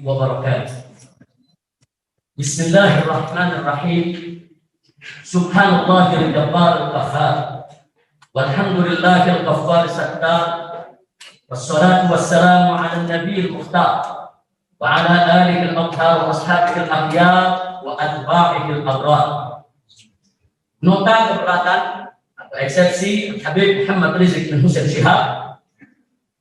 wabarakatuh. Bismillahirrahmanirrahim. Subhanallahil jabbaril qahhar. Walhamdulillahil ghaffar sattar. Wassalatu wassalamu ala nabiyil mukhtar wa ala alihi al-athhar wa ashabihi al-akhyar wa atba'ihi al-abrar. Nota keberatan atau eksepsi Habib Muhammad Rizik bin Husain Shihab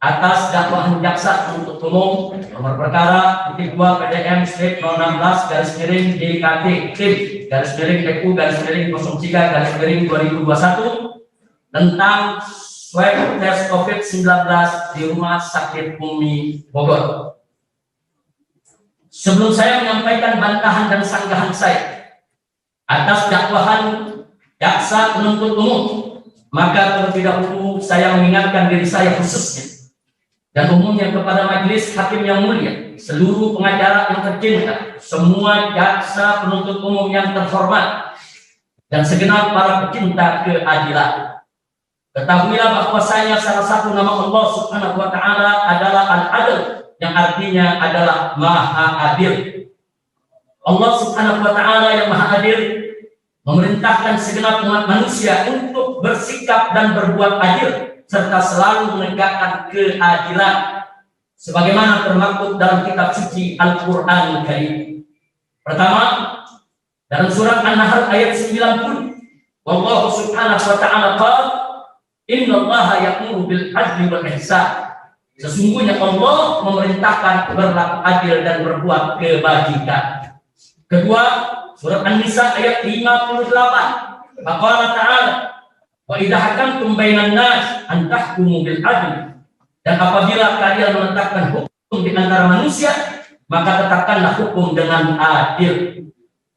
atas dakwaan jaksa penuntut umum nomor perkara 2 PDM strip 016 garis miring DKT tim garis miring EQ garis miring 03 garis miring 2021 tentang swab tes COVID-19 di Rumah Sakit Umi Bogor. Sebelum saya menyampaikan bantahan dan sanggahan saya atas dakwaan jaksa penuntut umum, maka terlebih dahulu saya mengingatkan diri saya khususnya dan umumnya kepada majelis hakim yang mulia, seluruh pengacara yang tercinta, semua jaksa penuntut umum yang terhormat, dan segenap para pecinta keadilan. Ketahuilah bahwasanya salah satu nama Allah Subhanahu wa Ta'ala adalah Al-Adil, yang artinya adalah Maha Adil. Allah Subhanahu wa Ta'ala yang Maha Adil memerintahkan segenap umat manusia untuk bersikap dan berbuat adil serta selalu menegakkan keadilan sebagaimana termaktub dalam kitab suci Al-Qur'an Karim. Pertama, dalam surat An-Nahl ayat 90, wallahu subhanahu wa ta'ala qala innallaha ya'muru bil adli wal ihsan. Sesungguhnya Allah memerintahkan berlaku adil dan berbuat kebajikan. Kedua, surat An-Nisa ayat 58, Qala ta'ala wa idza hakamtum bainan nas an tahkumu bil adl, dan apabila kalian menetapkan hukum di antara manusia maka tetapkanlah hukum dengan adil.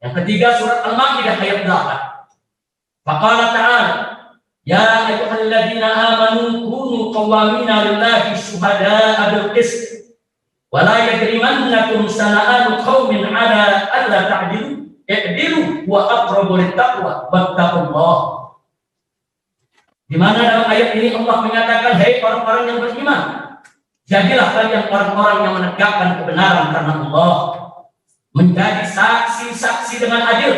Yang ketiga, surat Al-Maidah ayat 8, Qala ta'ala ya ayyuhalladzina amanu kunu qawwamina lillahi syuhada'a bil qist wa la yajrimannakum sana'anu qaumin 'ala alla ta'dilu i'dilu wa aqrabu lit-taqwa wattaqullah. Di mana dalam ayat ini Allah menyatakan, hai orang-orang yang beriman, jadilah kalian orang-orang yang menegakkan kebenaran karena Allah, menjadi saksi-saksi dengan adil,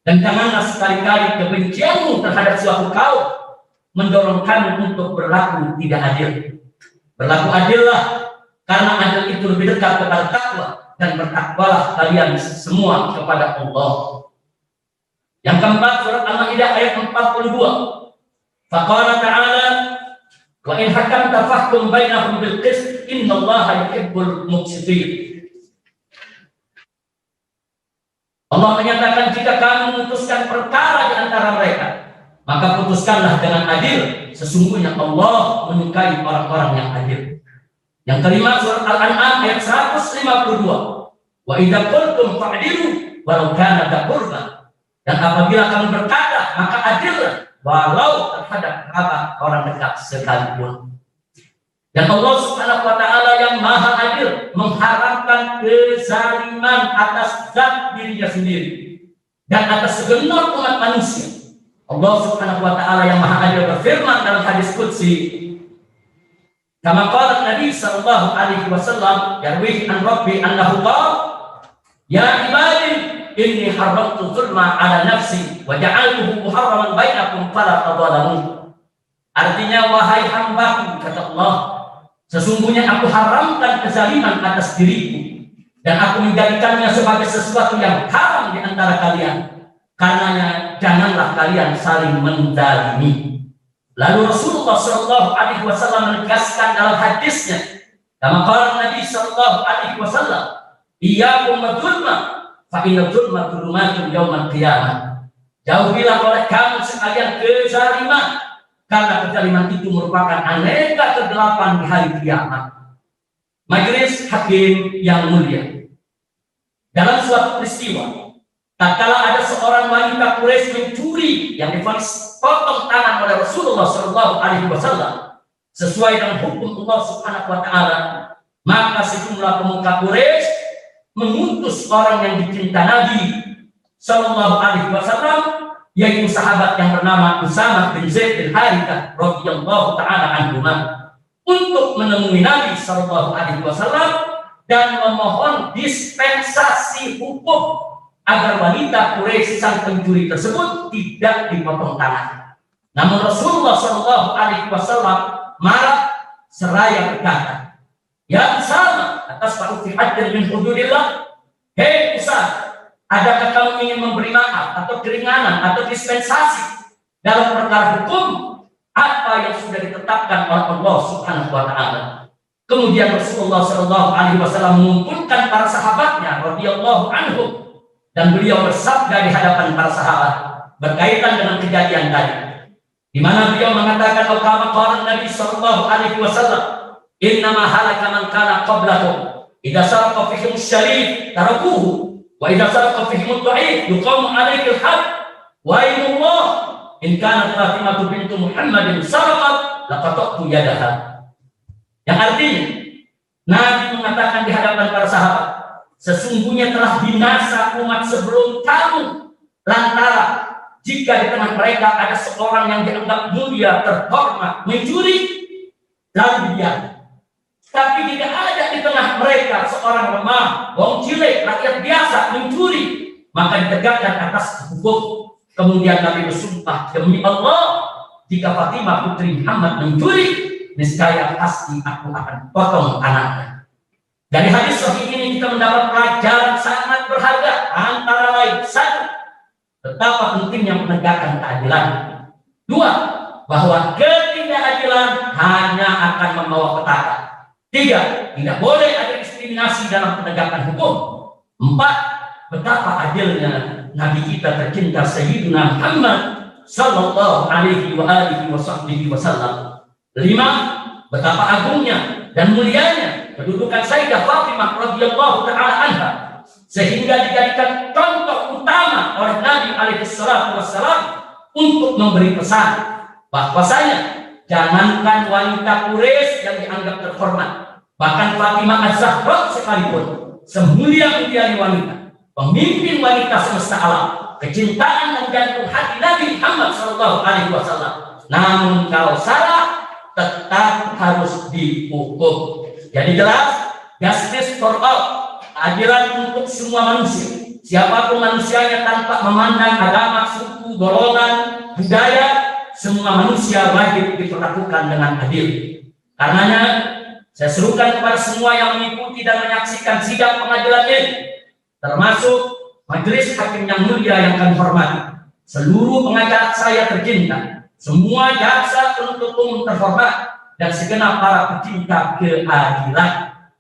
dan janganlah sekali-kali kebencianmu terhadap suatu kaum mendorong kamu untuk berlaku tidak adil. Berlaku adillah, karena adil itu lebih dekat kepada takwa, dan bertakwalah kalian semua kepada Allah. Yang keempat, surat Al-Maidah ayat 42, Faqala ta'ala wa in hakamta fahkum bainahum bil qist innallaha yuhibbul muqsitin. Allah menyatakan, jika kamu memutuskan perkara di antara mereka, maka putuskanlah dengan adil. Sesungguhnya Allah menyukai orang-orang yang adil. Yang kelima, surat Al-An'am ayat 152, wa idza qultum fa'dilu walau kana dza qurba. Dan apabila kamu berkata, maka adillah walau terhadap kerabat orang dekat sekalipun. Dan Allah Subhanahu wa Ta'ala yang Maha Adil mengharamkan kezaliman atas zat dirinya sendiri dan atas segenap umat manusia. Allah Subhanahu wa Ta'ala yang Maha Adil berfirman dalam hadis qudsi, kama qala Nabi sallallahu alaihi wasallam yarwi an rabbi annahu qala ya ibadi inni haramtu zulma ala nafsi wa ja'altuhu muharraman bainakum fala tadhalamu. Artinya, wahai hambaku, kata Allah, sesungguhnya aku haramkan kezaliman atas diriku dan aku menjadikannya sebagai sesuatu yang haram di antara kalian. Karenanya janganlah kalian saling menzalimi. Lalu Rasulullah sallallahu alaihi wasallam menegaskan dalam hadisnya, kama qala Nabi sallallahu alaihi wasallam, iyyakum wadzulma fa inna dzulma dzulumatun yaumal qiyamah. Jauhilah oleh kamu sekalian kezaliman, karena kezaliman itu merupakan aneka kegelapan di hari kiamat. Majelis hakim yang mulia, dalam suatu peristiwa, tatkala ada seorang wanita Quraisy mencuri yang divonis potong tangan oleh Rasulullah sallallahu alaihi wasallam sesuai dengan hukum Allah Subhanahu wa Ta'ala, maka sejumlah pemuka Quraisy mengutus orang yang dicinta Nabi sallallahu alaihi wasallam, yaitu sahabat yang bernama Usamah bin Zaid bin Harithah radhiyallahu taala anhuma, untuk menemui Nabi sallallahu alaihi wasallam dan memohon dispensasi hukum agar wanita Quraisy sang pencuri tersebut tidak dipotong tangan. Namun Rasulullah Shallallahu Alaihi Wasallam marah seraya berkata, "Ya Usama, atas ta'ufi hadir min hududillah, hei Usama, adakah kamu ingin memberi maaf atau keringanan atau dispensasi dalam perkara hukum apa yang sudah ditetapkan oleh Allah Subhanahu wa taala?" Kemudian Rasulullah Shallallahu Alaihi Wasallam mengumpulkan para sahabatnya radhiyallahu anhum dan beliau bersabda di hadapan para sahabat berkaitan dengan kejadian tadi, di mana beliau mengatakan, "Kama qala Nabi Shallallahu Alaihi Wasallam, innama halaka man kana qablakum, idza saraqa fihim syarif tarakuhu, wa idza saraqa fihim ad-dha'if yuqamu alaihi al-had, wa Allah in kanat Fatimah bintu Muhammadin saraqat laqata'tu yadaha." Yang artinya Nabi mengatakan di hadapan para sahabat, sesungguhnya telah binasa umat sebelum kamu lantaran jika di tengah mereka ada seorang yang dianggap mulia, terhormat, mencuri, lalu dibiarkan. Tapi jika ada di tengah mereka seorang lemah, wong cilik, rakyat biasa mencuri, maka ditegakkan atas hukum. Kemudian Nabi bersumpah, demi Allah, jika Fatimah putri Muhammad mencuri, niscaya pasti aku akan potong anaknya. Dari hadis sahih ini kita mendapat pelajaran sangat berharga, antara lain satu, betapa pentingnya menegakkan keadilan. Dua, bahwa ketidakadilan hanya akan membawa petaka. Tiga, tidak boleh ada diskriminasi dalam penegakan hukum. Empat, betapa adilnya Nabi kita tercinta Sayyidina Muhammad Sallallahu Alaihi Wasallam. Lima, betapa agungnya dan mulianya kedudukan Sayyidah Fatimah radhiyallahu taala anha sehingga dijadikan contoh utama oleh Nabi alaihi salatu wassalam untuk memberi pesan bahwasanya jangankan wanita Quraisy yang dianggap terhormat, bahkan Fatimah Az-Zahra sekalipun, semulia-mulianya wanita, pemimpin wanita semesta alam, kecintaan dan jantung hati Nabi Muhammad sallallahu alaihi wasallam, namun kalau salah tetap harus dihukum. Jadi jelas, justice for all, keadilan untuk semua manusia, siapapun manusianya tanpa memandang agama, suku, golongan, budaya, semua manusia wajib diperlakukan dengan adil. Karenanya saya serukan kepada semua yang mengikuti dan menyaksikan sidang pengadilan ini, termasuk majelis hakim yang mulia yang kami hormati, seluruh pengacara saya tercinta, semua jaksa penuntut umum terhormat, dan segenap para pecinta keadilan.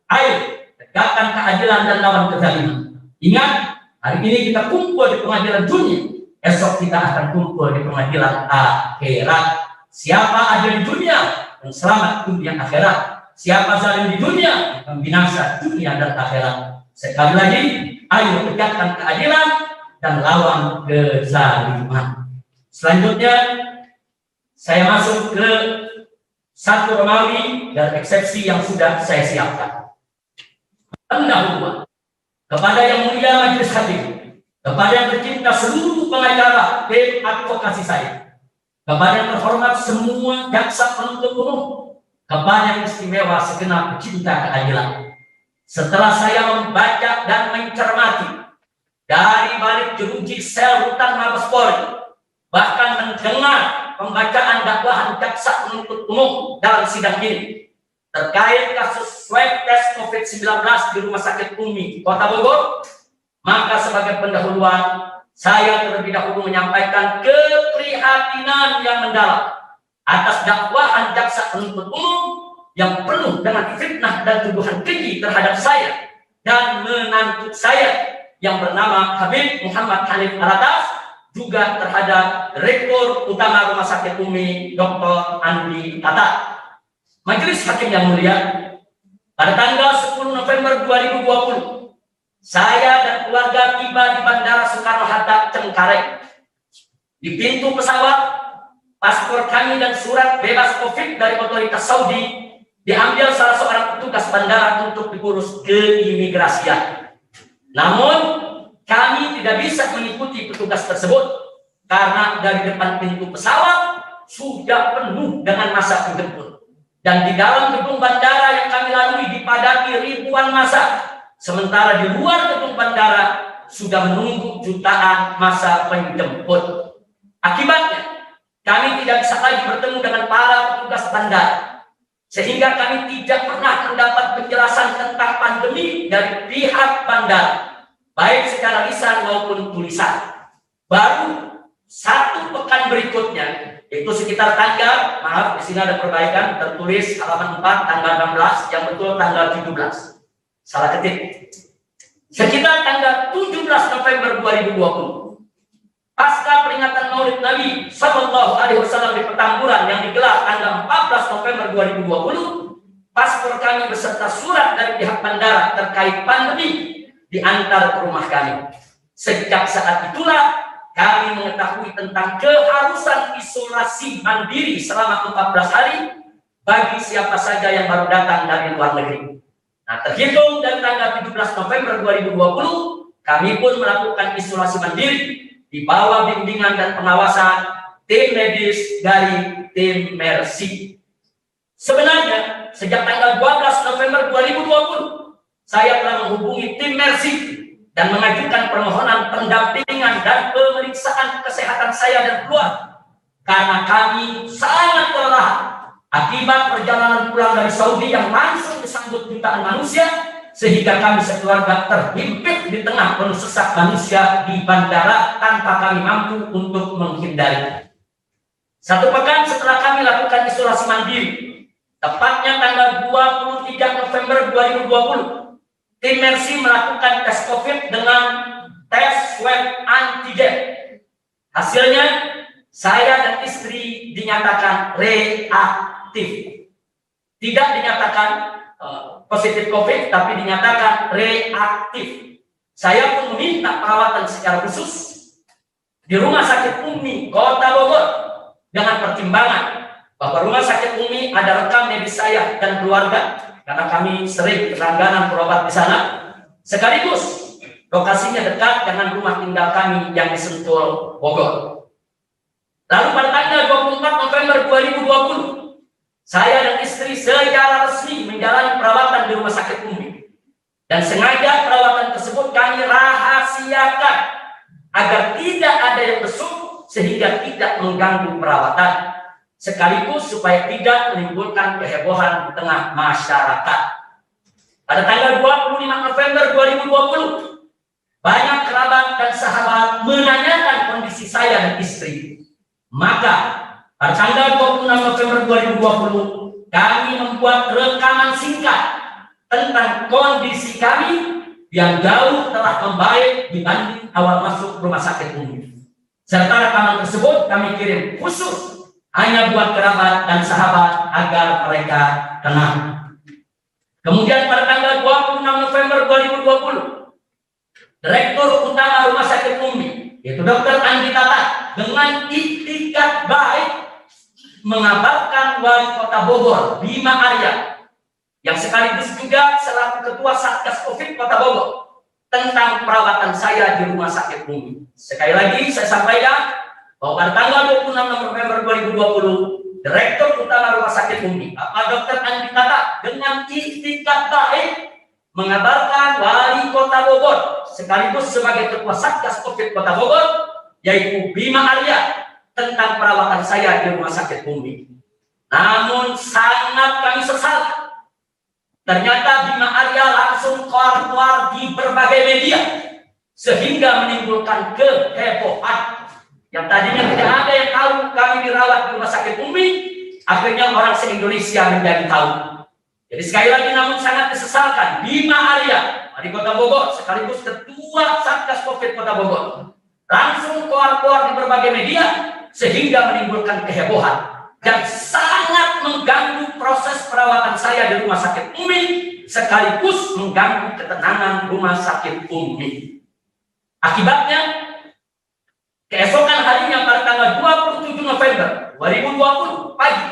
Ayo tegakkan keadilan dan lawan kezaliman. Ingat, hari ini kita kumpul di pengadilan dunia, esok kita akan kumpul di pengadilan akhirat. Siapa adil di dunia dan selamat dunia akhirat, siapa zalim di dunia dan binasa dunia dan akhirat. Sekali lagi, ayo tegakkan keadilan dan lawan kezaliman. Selanjutnya saya masuk ke satu Romawi dan eksepsi yang sudah saya siapkan. Pendahuluan kepada yang mulia majelis hakim, kepada yang tercinta seluruh pengacara tim advokasi saya, kepada yang terhormat semua jaksa penuntut umum, kepada yang istimewa segenap pecinta keadilan. Setelah saya membaca dan mencermati dari balik jeruji sel rutan Mabes Polri, bahkan mendengar pembacaan dakwahan jaksa penuntut umum dalam sidang ini terkait kasus swab tes COVID-19 di Rumah Sakit Umi Kota Bogor, maka sebagai pendahuluan saya terlebih dahulu menyampaikan keprihatinan yang mendalam atas dakwahan jaksa penuntut umum yang penuh dengan fitnah dan tuduhan keji terhadap saya dan menantu saya yang bernama Habib Muhammad Hanif Alatas, juga terhadap Direktur Utama Rumah Sakit Umi Dr. Andi Tata. Majelis Hakim yang mulia, pada tanggal 10 November 2020, saya dan keluarga tiba di Bandara Soekarno-Hatta Cengkareng. Di pintu pesawat, paspor kami dan surat bebas COVID dari otoritas Saudi diambil salah seorang petugas bandara untuk diurus keimigrasian. Namun kami tidak bisa mengikuti petugas tersebut karena dari depan pintu pesawat sudah penuh dengan masa penjemput Dan di dalam gedung bandara yang kami lalui dipadati ribuan massa. Sementara di luar gedung bandara sudah menunggu jutaan massa penjemput. Akibatnya, kami tidak bisa lagi bertemu dengan para petugas bandara. Sehingga kami tidak pernah mendapat penjelasan tentang pandemi dari pihak bandara, baik secara lisan maupun tulisan. Baru satu pekan berikutnya, itu sekitar tanggal, maaf di sini ada perbaikan, tertulis halaman 4 tanggal 16, yang betul tanggal 17. Salah ketik. Sekitar tanggal 17 November 2020, pasca peringatan Maulid Nabi Sallallahu Alaihi Wasallam di Petamburan yang digelar tanggal 14 November 2020, paspor kami beserta surat dari pihak bandara terkait pandemi diantar ke rumah kami. Sejak saat itulah kami mengetahui tentang keharusan isolasi mandiri selama 14 hari bagi siapa saja yang baru datang dari luar negeri. Nah, terhitung dari tanggal 17 November 2020, kami pun melakukan isolasi mandiri di bawah bimbingan dan pengawasan tim medis dari tim Mercy. Sebenarnya, sejak tanggal 12 November 2020, saya telah menghubungi tim Mercy dan mengajukan permohonan pendampingan dan pemeriksaan kesehatan saya dan keluarga karena kami sangat kelelahan akibat perjalanan pulang dari Saudi yang langsung disambut jutaan manusia, sehingga kami sekeluarga terhimpit di tengah penuh sesak manusia di bandara tanpa kami mampu untuk menghindari. Satu pekan setelah kami lakukan isolasi mandiri, tepatnya tanggal 23 November 2020, tim Mercy melakukan tes COVID dengan tes swab antigen. Hasilnya, saya dan istri dinyatakan reaktif. Tidak dinyatakan positif COVID, tapi dinyatakan reaktif. Saya pun meminta perawatan secara khusus di Rumah Sakit Umi Kota Bogor dengan pertimbangan bahwa Rumah Sakit Umi ada rekam medis saya dan keluarga, karena kami sering berlangganan berobat di sana. Sekaligus lokasinya dekat dengan rumah tinggal kami yang di Sentul, Bogor. Lalu pada tanggal 24 November 2020, saya dan istri secara resmi menjalani perawatan di Rumah Sakit Umi. Dan sengaja perawatan tersebut kami rahasiakan agar tidak ada yang besuk sehingga tidak mengganggu perawatan, sekaligus supaya tidak menimbulkan kehebohan di tengah masyarakat. Pada tanggal 25 November 2020, banyak kerabat dan sahabat menanyakan kondisi saya dan istri. Maka pada tanggal 26 November 2020, kami membuat rekaman singkat tentang kondisi kami yang jauh telah membaik dibanding awal masuk Rumah Sakit Umi. Serta rekaman tersebut kami kirim khusus hanya buat kerabat dan sahabat agar mereka tenang. Kemudian pada tanggal 26 November 2020, Direktur Utama Rumah Sakit Umi, yaitu Dr. Andi Tata, dengan ikhtikat baik mengabarkan Wali Kota Bogor, Bima Arya, yang sekaligus juga selaku Ketua Satgas COVID Kota Bogor, tentang perawatan saya di Rumah Sakit Umi. Sekali lagi saya sampaikan bahwa pada tanggal 26 November 2020, Direktur Utama Rumah Sakit Umi, Bapak Dr. Andi Tata, dengan ikhtikat baik mengabarkan Wali Kota Bogor sekaligus sebagai Ketua Satgas COVID Kota Bogor, yaitu Bima Arya, tentang perawatan saya di Rumah Sakit Umi. Namun sangat kami sesalkan, ternyata Bima Arya langsung keluar di berbagai media sehingga menimbulkan kehebohan. Yang tadinya tidak ada yang tahu kami dirawat di Rumah Sakit Umi, akhirnya orang se-Indonesia menjadi tahu. Jadi sekali lagi namun sangat disesalkan, Bima Arya, Wali Kota Bogor sekaligus Ketua Satgas COVID Kota Bogor, langsung keluar di berbagai media sehingga menimbulkan kehebohan dan sangat mengganggu proses perawatan saya di Rumah Sakit Umi, sekaligus mengganggu ketenangan Rumah Sakit Umi. Akibatnya, keesokan harinya pada tanggal 27 November 2020 pagi,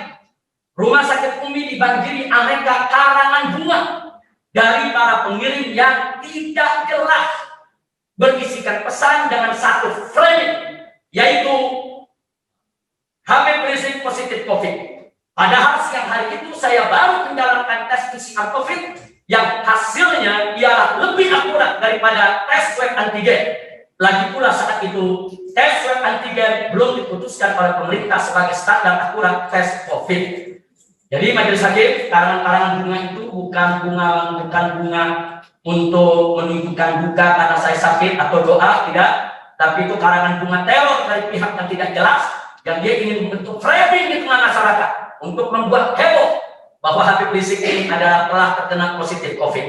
Rumah Sakit Umi dibanjiri aneka karangan bunga dari para pengirim yang tidak jelas, berisikan pesan dengan satu frame, yaitu Habib Rizik positif COVID. Padahal siang hari itu saya baru menjalankan tes PCR COVID yang hasilnya ialah lebih akurat daripada tes swab antigen. Lagi pula saat itu tes swab antigen belum diputuskan oleh pemerintah sebagai standar akurat tes COVID. Jadi majelis hakim, karangan-karangan bunga itu bukan bunga untuk menunjukkan duka karena saya sakit atau doa, tidak. Tapi itu karangan bunga teror dari pihak yang tidak jelas, yang dia ingin membentuk framing di tengah masyarakat untuk membuat heboh bahwa Habib Rizik ini adalah telah terkena positif COVID.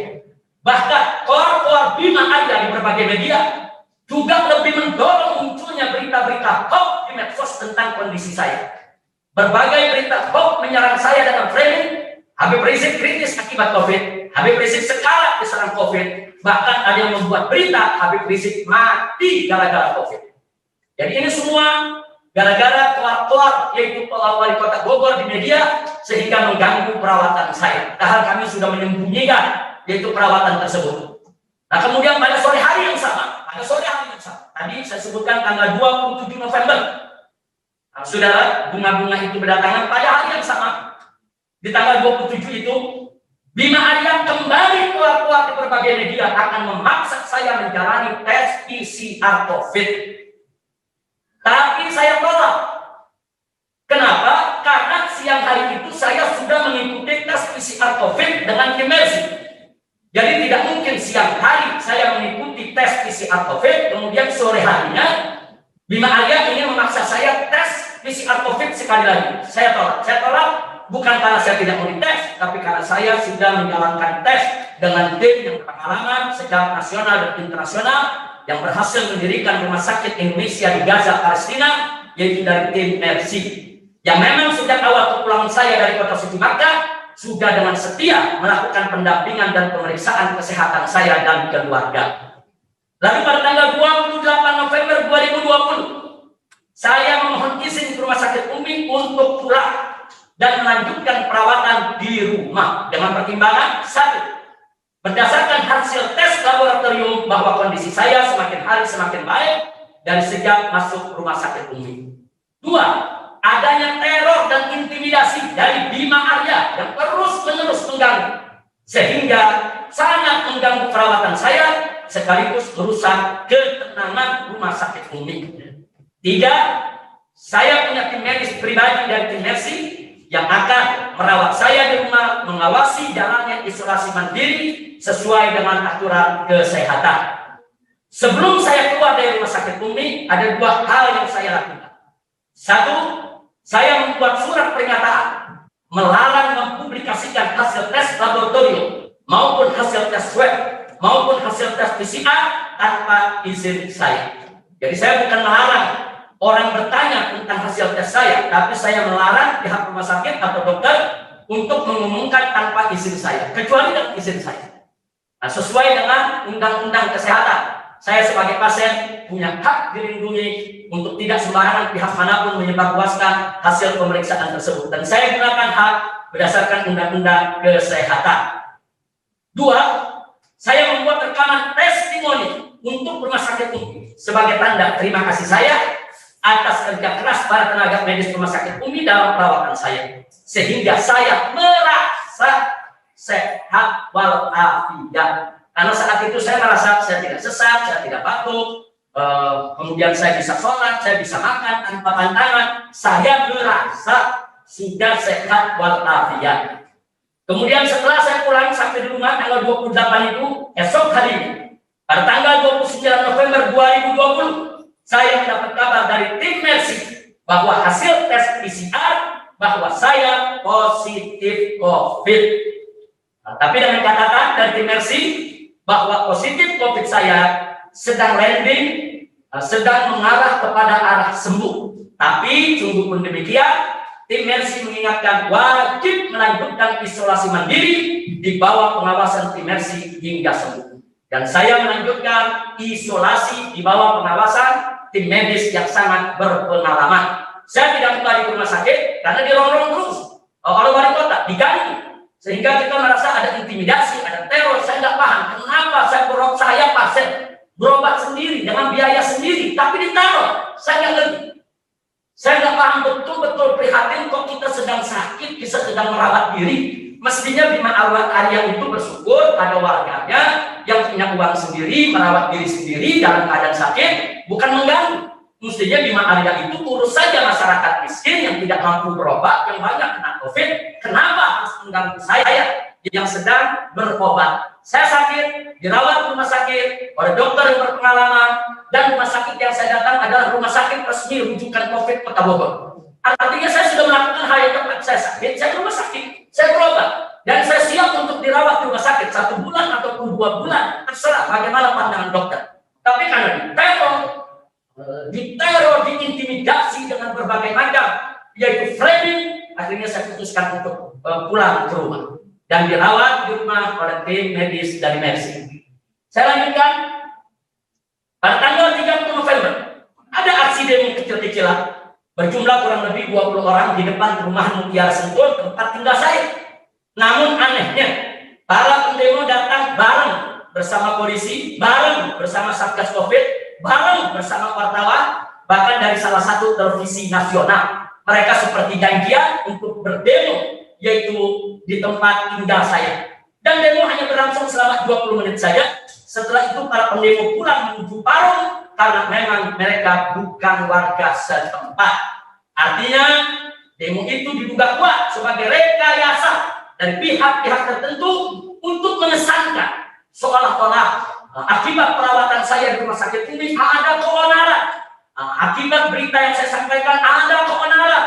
Bahkan koar-koar Bima Arya di berbagai media juga lebih mendorong munculnya berita-berita hoax di medsos tentang kondisi saya. Berbagai berita hoax menyerang saya dengan framing Habib Rizik kritis akibat COVID, Habib Rizik sekarat diserang COVID, bahkan ada yang membuat berita Habib Rizik mati gara-gara COVID. Jadi ini semua gara-gara keluar yaitu wali kota Bogor di media sehingga mengganggu perawatan saya. Padahal kami sudah menyembunyikan yaitu perawatan tersebut. Nah kemudian pada sore hari yang sama, tadi saya sebutkan tanggal 27 November. Nah, saudara, bunga-bunga itu berdatangan pada hari yang sama. Di tanggal 27 itu, Bima Arya kembali keluar di berbagai media akan memaksa saya menjalani tes PCR COVID. Tapi saya tolak. Kenapa? Karena siang hari itu saya sudah mengikuti tes PCR COVID dengan tim Mercy. Jadi tidak mungkin siang hari saya mengikuti tes PCR COVID, kemudian sore harinya Bima Arya ingin memaksa saya tes PCR COVID sekali lagi. Saya tolak bukan karena saya tidak mau dites, tapi karena saya sudah menjalankan tes dengan tim yang berpengalaman secara nasional dan internasional yang berhasil mendirikan rumah sakit Indonesia di Gaza, Palestina, yaitu dari tim Mercy. Yang memang sejak awal kepulangan saya dari kota suci Makkah sudah dengan setia melakukan pendampingan dan pemeriksaan kesehatan saya dan keluarga. Lalu pada tanggal 28 November 2020, saya memohon izin ke Rumah Sakit Umi untuk pulang dan melanjutkan perawatan di rumah dengan pertimbangan satu, berdasarkan hasil tes laboratorium bahwa kondisi saya semakin hari semakin baik dari sejak masuk Rumah Sakit Umi. Dua, adanya teror dan intimidasi dari Bima Arya yang terus-menerus mengganggu sehingga sangat mengganggu perawatan saya sekaligus merusak ketenangan Rumah Sakit Umi. Tiga, saya punya tim medis pribadi dari tim Mercy yang akan merawat saya di rumah, mengawasi jalannya isolasi mandiri sesuai dengan aturan kesehatan. Sebelum saya keluar dari Rumah Sakit Umi, ada dua hal yang saya lakukan. Satu, saya membuat surat pernyataan melarang mempublikasikan hasil tes laboratorium maupun hasil tes swab maupun hasil tes PCR tanpa izin saya. Jadi saya bukan melarang orang bertanya tentang hasil tes saya, tapi saya melarang pihak rumah sakit atau dokter untuk mengumumkan tanpa izin saya, kecuali dengan izin saya. Nah, sesuai dengan undang-undang kesehatan, saya sebagai pasien punya hak dilindungi untuk tidak sembarangan pihak manapun menyebarluaskan hasil pemeriksaan tersebut. Dan saya gunakan hak berdasarkan undang-undang kesehatan. Dua, saya membuat rekaman testimoni untuk Rumah Sakit Umi sebagai tanda terima kasih saya atas kerja keras para tenaga medis Rumah Sakit Umi dalam perawatan saya, sehingga saya merasa sehat walafiat. Karena saat itu saya merasa saya tidak sesat, saya tidak batuk, kemudian saya bisa sholat, saya bisa makan tanpa pantangan. Saya merasa sudah sehat walafiat. Kemudian setelah saya pulang sampai di rumah tanggal 28 itu, esok hari ini, pada tanggal 29 November 2020, saya mendapat kabar dari tim Mercy bahwa hasil tes PCR bahwa saya positif COVID. Nah, tapi dengan catatan dari tim Mercy bahwa positif COVID saya sedang landing, sedang mengarah kepada arah sembuh. Tapi sungguh pun demikian, tim Mercy mengingatkan wajib melanjutkan isolasi mandiri di bawah pengawasan tim Mercy hingga sembuh. Dan saya melanjutkan isolasi di bawah pengawasan tim medis yang sangat berpengalaman. Saya tidak kembali ke rumah sakit karena dirongrong terus oleh wali kota, diganggu. Sehingga kita merasa ada intimidasi, ada teror. Saya nggak paham kenapa saya pasien berobat sendiri dengan biaya sendiri, tapi ditaruh. Saya nggak ngerti. Saya nggak paham betul-betul prihatin kok kita sedang sakit, kita sedang merawat diri. Mestinya Bima Arya itu bersyukur ada warganya yang punya uang sendiri, merawat diri sendiri dalam keadaan sakit, bukan mengganggu. Mestinya Bima Arya itu urus saja masyarakat miskin yang tidak mampu berobat, yang banyak kena COVID. Kenapa harus mengganggu saya yang sedang berobat? Saya sakit, dirawat rumah sakit oleh dokter yang berpengalaman, dan rumah sakit yang saya datang adalah rumah sakit resmi rujukan COVID Kota Bogor. Artinya saya sudah melakukan hal yang tepat. Saya sakit, saya ke rumah sakit, saya berobat, dan saya siap untuk dirawat di rumah sakit 1 bulan ataupun 2 bulan, terserah bagaimana pandangan dokter. Tapi karena diteror, diintimidasi dengan berbagai macam, yaitu framing, akhirnya saya putuskan untuk pulang ke rumah dan dirawat di rumah oleh tim medis dari Mercy. Saya lanjutkan. Pada tanggal 30 November, ada aksi demo kecil-kecilan berjumlah kurang lebih 20 orang di depan rumah Mutiara Sentul, tempat tinggal saya. Namun anehnya, para pendemo datang bareng bersama polisi, bareng bersama Satgas Covid, bareng bersama wartawan, bahkan dari salah satu televisi nasional. Mereka seperti janjian untuk berdemo, yaitu di tempat tinggal saya. Dan demo hanya berlangsung selama 20 menit saja. Setelah itu para pendemo pulang menuju Parung karena memang mereka bukan warga setempat. Artinya demo itu diduga kuat sebagai rekayasa dari pihak-pihak tertentu untuk mengesankan seolah-olah akibat perawatan saya di rumah sakit ini ada keonaran. Akibat berita yang saya sampaikan ada keonaran.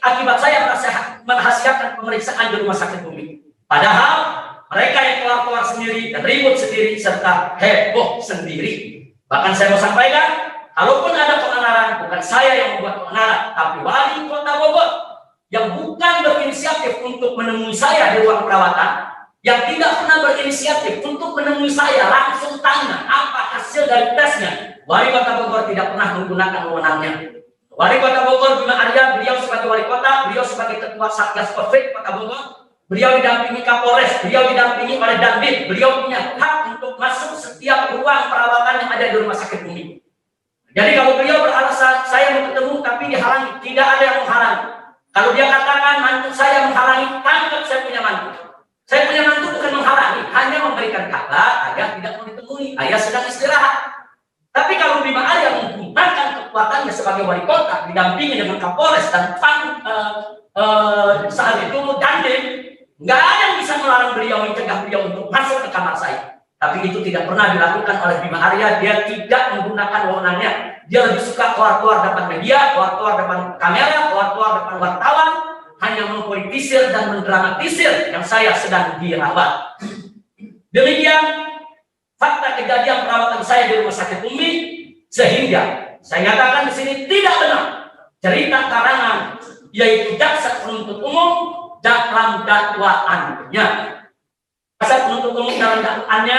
Akibat saya merahasiakan pemeriksaan di rumah sakit Umi. Padahal mereka yang keluar sendiri dan ribut sendiri serta heboh sendiri. Bahkan saya mau sampaikan, kalaupun ada keonaran, bukan saya yang membuat keonaran, tapi wali kota Bogor yang bukan berinisiatif untuk menemui saya di ruang perawatan, yang tidak pernah berinisiatif untuk menemui saya langsung tanya apa hasil dari tesnya. Wali kota Bogor tidak pernah menggunakan wewenangnya. Wali kota Bogor Bima Arya, beliau sebagai wali kota, beliau sebagai ketua Satgas Covid Kota Bogor, beliau didampingi Kapolres, beliau didampingi oleh Dandim, beliau punya hak untuk masuk setiap ruang perawatan yang ada di rumah sakit Umi. Jadi kalau beliau beralasan saya mau ketemu tapi dihalangi, tidak ada yang menghalangi. Kalau dia katakan mantu saya menghalangi, tangkap saya punya mantu. Saya punya mantu bukan menghalangi, hanya memberikan kabar ayah tidak mau ditemui, ayah sedang istirahat. Tapi kalau Bima Arya menggunakan kekuatannya sebagai wali kota, didampingi dengan Kapolres dan saat itu Dandim, nggak ada yang bisa melarang beliau, mencegah beliau untuk masuk ke kamar saya. Tapi itu tidak pernah dilakukan oleh Bima Arya. Dia tidak menggunakan wewenangnya. Dia lebih suka keluar-keluar depan media, keluar-keluar depan kamera, keluar-keluar depan wartawan, hanya mempolitisir dan mendramatisir yang saya sedang dirawat. Demikian fakta kejadian perawatan saya di rumah sakit Umi, sehingga saya nyatakan di sini tidak benar cerita karangan yaitu jaksa penuntut umum dalam dakwaannya. Jaksa penuntut umum dalam dakwaannya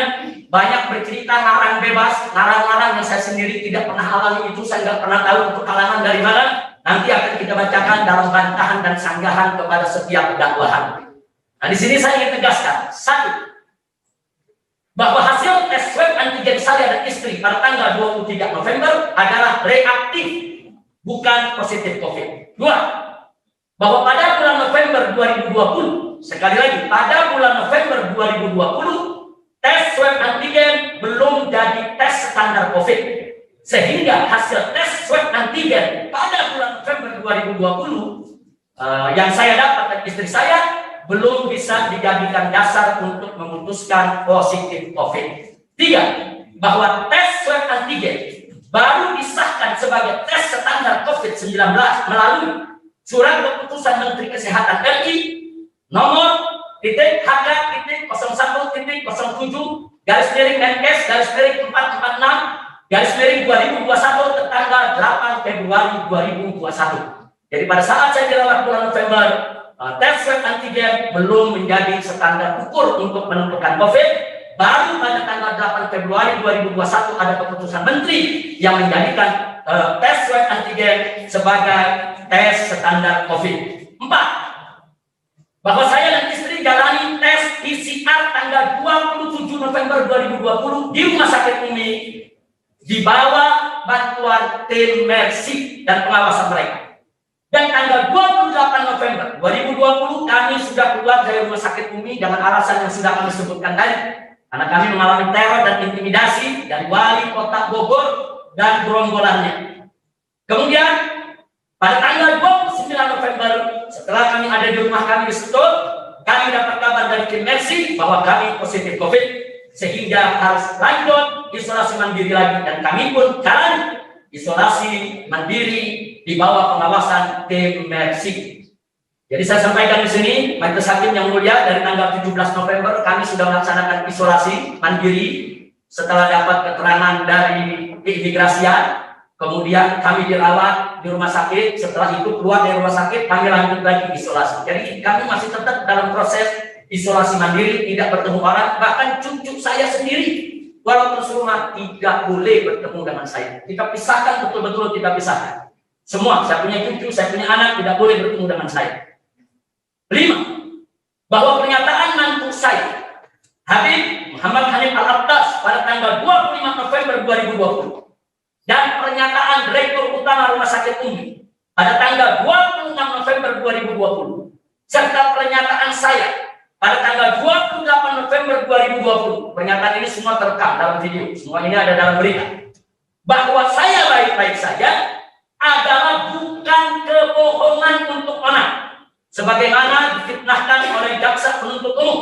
banyak bercerita ngarang bebas, ngarang-ngarang yang saya sendiri tidak pernah alami itu, saya nggak pernah tahu itu kalangan dari mana. Nanti akan kita bacakan dalam bantahan dan sanggahan kepada setiap dakwaan. Nah, di sini saya ingin tegaskan, satu, bahwa hasil tes swab antigen saya dan istri pada tanggal 23 November adalah reaktif, bukan positif COVID. Dua, bahwa pada bulan November 2020, sekali lagi, pada bulan November 2020, tes swab antigen belum jadi tes standar COVID. Sehingga hasil tes swab antigen pada bulan November 2020 yang saya dapat dari istri saya belum bisa dijadikan dasar untuk memutuskan positif COVID. Tiga, bahwa tes swab antigen baru disahkan sebagai tes standar COVID-19 melalui Surat Keputusan Menteri Kesehatan RI nomor HK-01-01-446-446-2021 tanggal 8 Februari 2021. Jadi pada saat saya dirawat bulan November, tes swab antigen belum menjadi standar ukur untuk menentukan COVID. Baru pada tanggal 8 Februari 2021 ada keputusan Menteri yang menjadikan tes swab antigen sebagai tes standar COVID. 4. Bahwa saya dan istri jalani tes PCR tanggal 27 November 2020 di Rumah Sakit Umi di bawah bantuan tim Mercy dan pengawasan mereka. Dan tanggal 28 November 2020 kami sudah keluar dari Rumah Sakit Umi dengan alasan yang sudah kami sebutkan tadi. Karena kami mengalami teror dan intimidasi dari wali kota Bogor dan gerombolannya. Kemudian pada tanggal 29 November setelah kami ada di rumah kami di Sentul, kami dapat kabar dari tim Mercy bahwa kami positif COVID. Sehingga harus lanjut isolasi mandiri lagi, dan kami pun jalan isolasi mandiri di bawah pengawasan tim Mercy. Jadi saya sampaikan di sini, Majelis Hakim yang mulia, dari tanggal 17 November kami sudah melaksanakan isolasi mandiri setelah dapat keterangan dari keimigrasian. Kemudian kami dirawat di rumah sakit. Setelah itu keluar dari rumah sakit, kami lanjut lagi isolasi. Jadi kami masih tetap dalam proses isolasi mandiri, tidak bertemu orang. Bahkan cucu saya sendiri walaupun serumah tidak boleh bertemu dengan saya. Kita pisahkan, betul-betul kita pisahkan. Semua, saya punya cucu, saya punya anak, tidak boleh bertemu dengan saya. 5. Bahwa pernyataan mantu saya, Habib Muhammad Hanif Al-Abtas, pada tanggal 25 November 2020, dan pernyataan Direktur Utama Rumah Sakit Umi pada tanggal 26 November 2020, serta pernyataan saya pada tanggal 28 November 2020, pernyataan ini semua terekam dalam video, semua ini ada dalam berita, bahwa saya baik-baik saja adalah bukan kebohongan untuk menang, sebagaimana difitnahkan oleh jaksa penuntut umum.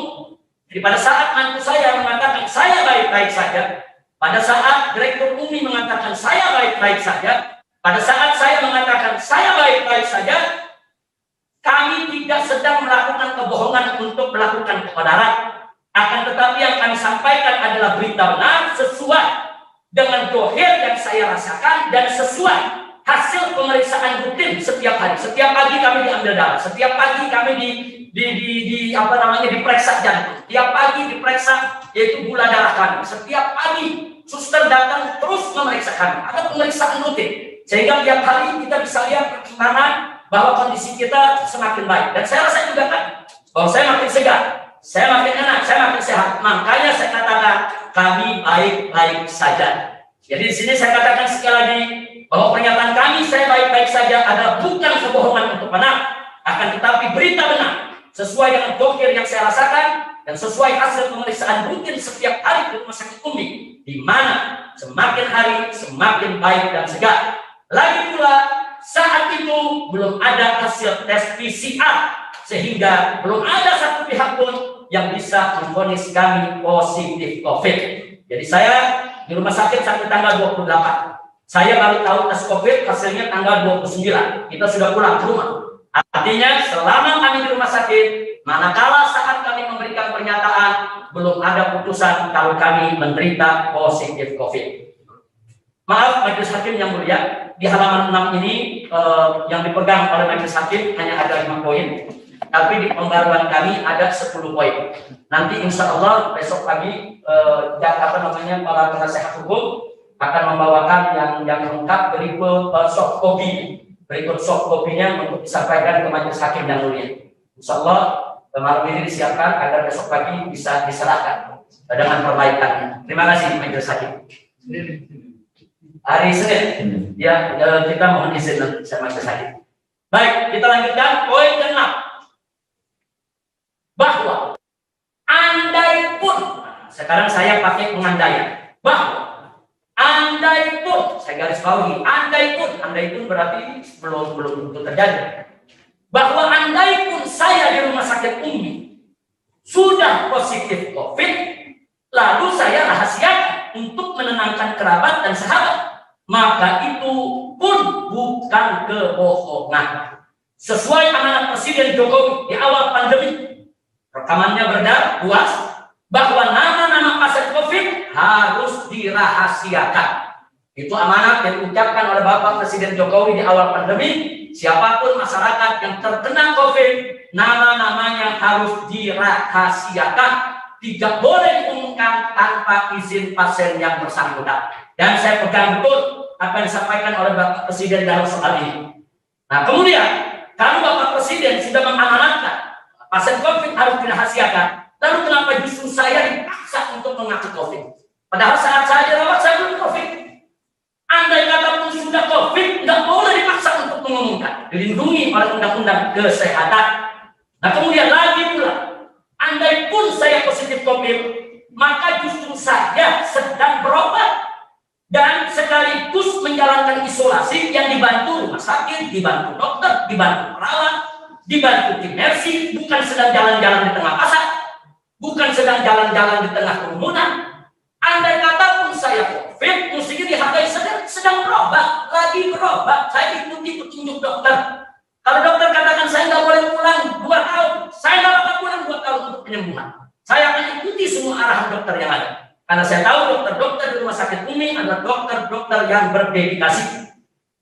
Jadi pada saat mantu saya mengatakan saya baik-baik saja, pada saat Direktur Umi mengatakan saya baik-baik saja, pada saat saya mengatakan saya baik-baik saja, kami tidak sedang melakukan kebohongan untuk melakukan kebenaran. Akan tetapi yang kami sampaikan adalah berita benar sesuai dengan dohir yang saya rasakan dan sesuai hasil pemeriksaan rutin setiap hari. Setiap pagi kami diambil darah, setiap pagi kami diperiksa jantung, setiap pagi diperiksa yaitu gula darah kami. Setiap pagi suster datang terus memeriksa kami. Ada pemeriksaan rutin sehingga tiap hari kita bisa lihat perkembangan bahwa kondisi kita semakin baik. Dan saya rasa juga kan bahwa saya makin segar, saya makin enak, saya makin sehat. Makanya saya katakan kami baik-baik saja. Jadi di sini saya katakan sekali lagi bahwa pernyataan kami saya baik-baik saja adalah bukan kebohongan untuk menang, akan tetapi berita benar sesuai dengan dokter yang saya rasakan dan sesuai hasil pemeriksaan rutin setiap hari di Rumah Sakit Umi, di mana semakin hari semakin baik dan segar. Lagi pula saat itu belum ada hasil tes PCR, sehingga belum ada satu pihak pun yang bisa memvonis kami positif COVID. Jadi saya di rumah sakit sampai tanggal 28. Saya baru tahu tes COVID hasilnya tanggal 29. Kita sudah pulang ke rumah. Artinya selama kami di rumah sakit, manakala saat kami memberikan pernyataan, belum ada putusan kalau kami menderita positif COVID. Maaf Majelis Hakim yang mulia, di halaman 6 ini yang dipegang oleh Majelis Hakim hanya ada 5 poin, tapi di pembaruan kami ada 10 poin. Nanti insya Allah besok pagi para penasehat hukum akan membawakan yang lengkap berikut soft copy, berikut soft copy-nya untuk disampaikan ke Majelis Hakim yang mulia. Insya Allah malam ini disiapkan agar besok pagi bisa diserahkan dengan perbaikannya. Terima kasih Majelis Hakim. Hari Senin, ya kita mohon izin saya Majelis Hakim. Baik, kita lanjutkan poin ke-6. Bahwa andai pun, sekarang saya pakai pengandaian, bahwa andai pun, saya garis bawahi, andai pun berarti belum tentu terjadi. Bahwa andai pun saya di Rumah Sakit Umi sudah positif COVID, lalu saya rahasiakan untuk menenangkan kerabat dan sahabat, maka itu pun bukan kebohongan. Sesuai amanat Presiden Jokowi di awal pandemi, rekamannya beredar luas bahwa nama-nama pasien COVID harus dirahasiakan. Itu amanat yang diucapkan oleh Bapak Presiden Jokowi di awal pandemi. Siapapun masyarakat yang terkena COVID, nama-namanya harus dirahasiakan, tidak boleh diumumkan tanpa izin pasien yang bersangkutan. Dan saya pegang betul apa yang disampaikan oleh Bapak Presiden dalam soal ini. Nah kemudian, kalau Bapak Presiden sudah mengamanatkan pasien COVID harus dirahasiakan, lalu kenapa justru saya dipaksa untuk mengaku COVID? Padahal saat saya dirawat saya belum COVID. Andai dilindungi oleh undang-undang kesehatan. Nah kemudian lagi pula, andai pun saya positif COVID, maka justru saya sedang berobat dan sekaligus menjalankan isolasi yang dibantu rumah sakit, dibantu dokter, dibantu perawat, dibantu tim mercy, bukan sedang jalan-jalan di tengah pasar, bukan sedang jalan-jalan di tengah kerumunan. Andai kata pun saya COVID, mestinya dihargai sedang berobat, lagi berobat. Saya ikuti petunjuk dokter. Kalau dokter katakan saya nggak boleh pulang 2 tahun, saya nggak akan pulang 2 tahun untuk penyembuhan. Saya akan ikuti semua arahan dokter yang ada. Karena saya tahu dokter-dokter di rumah sakit Umi adalah dokter-dokter yang berdedikasi.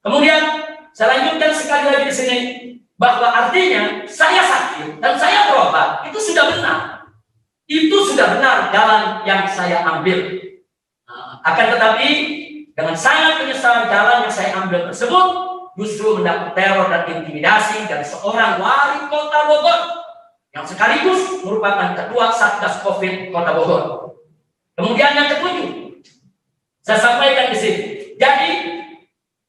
Kemudian saya lanjutkan sekali lagi di sini bahwa artinya saya sakit dan saya berobat itu sudah benar. Itu sudah benar jalan yang saya ambil. Akan tetapi dengan sangat menyesal jalan yang saya ambil tersebut justru mendapat teror dan intimidasi dari seorang wali kota Bogor yang sekaligus merupakan ketua Satgas Covid Kota Bogor. Kemudian yang ketujuh, saya sampaikan di sini. Jadi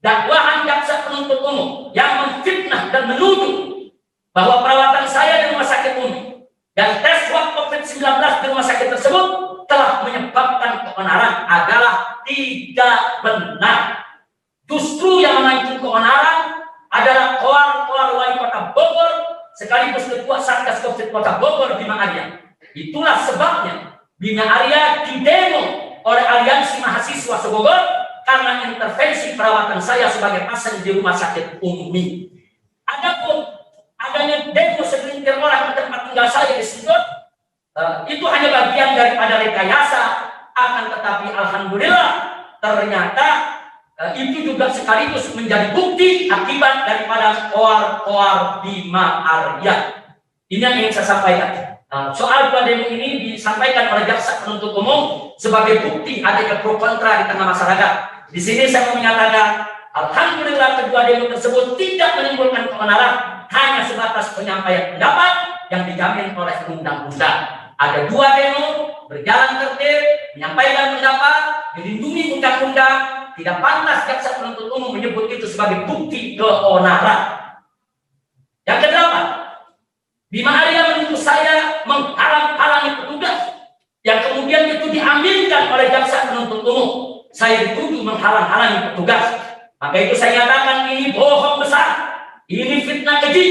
dakwahan jaksa penuntut umum yang memfitnah dan menuduh bahwa perawatan saya di rumah sakit Umi dan tes swab COVID-19 di rumah sakit tersebut telah menyebabkan keonaran adalah tidak benar. Justru yang memancing keonaran adalah koar wali kota Bogor sekaligus ketua Satgas Covid Kota Bogor Bima Arya. Itulah sebabnya Bima Arya didemo oleh Aliansi Mahasiswa Sebogor karena intervensi perawatan saya sebagai pasien di rumah sakit Umi. Adapun adanya demo segelintir orang ke tempat tinggal saya di Sidot, itu hanya bagian daripada rekayasa. Akan tetapi alhamdulillah ternyata itu juga sekaligus menjadi bukti akibat daripada koar Bima Arya. Ini yang ingin saya sampaikan. Soal demo ini disampaikan oleh jaksa penuntut umum sebagai bukti adanya pro kontra di tengah masyarakat. Di sini saya mau menyatakan alhamdulillah kedua demo tersebut tidak menimbulkan keonaran, hanya sebatas penyampaian pendapat yang dijamin oleh undang-undang. Ada 2 demo berjalan tertib, menyampaikan pendapat, dilindungi undang-undang. Tidak pantas jaksa penuntut umum menyebut itu sebagai bukti keonaran. Yang kedelapan, Bima Arya menuduh saya menghalang-halangi petugas yang kemudian itu diaminkan oleh jaksa penuntut umum. Saya dituduh menghalang-halangi petugas. Maka itu saya nyatakan ini bohong besar. Ini fitnah keji.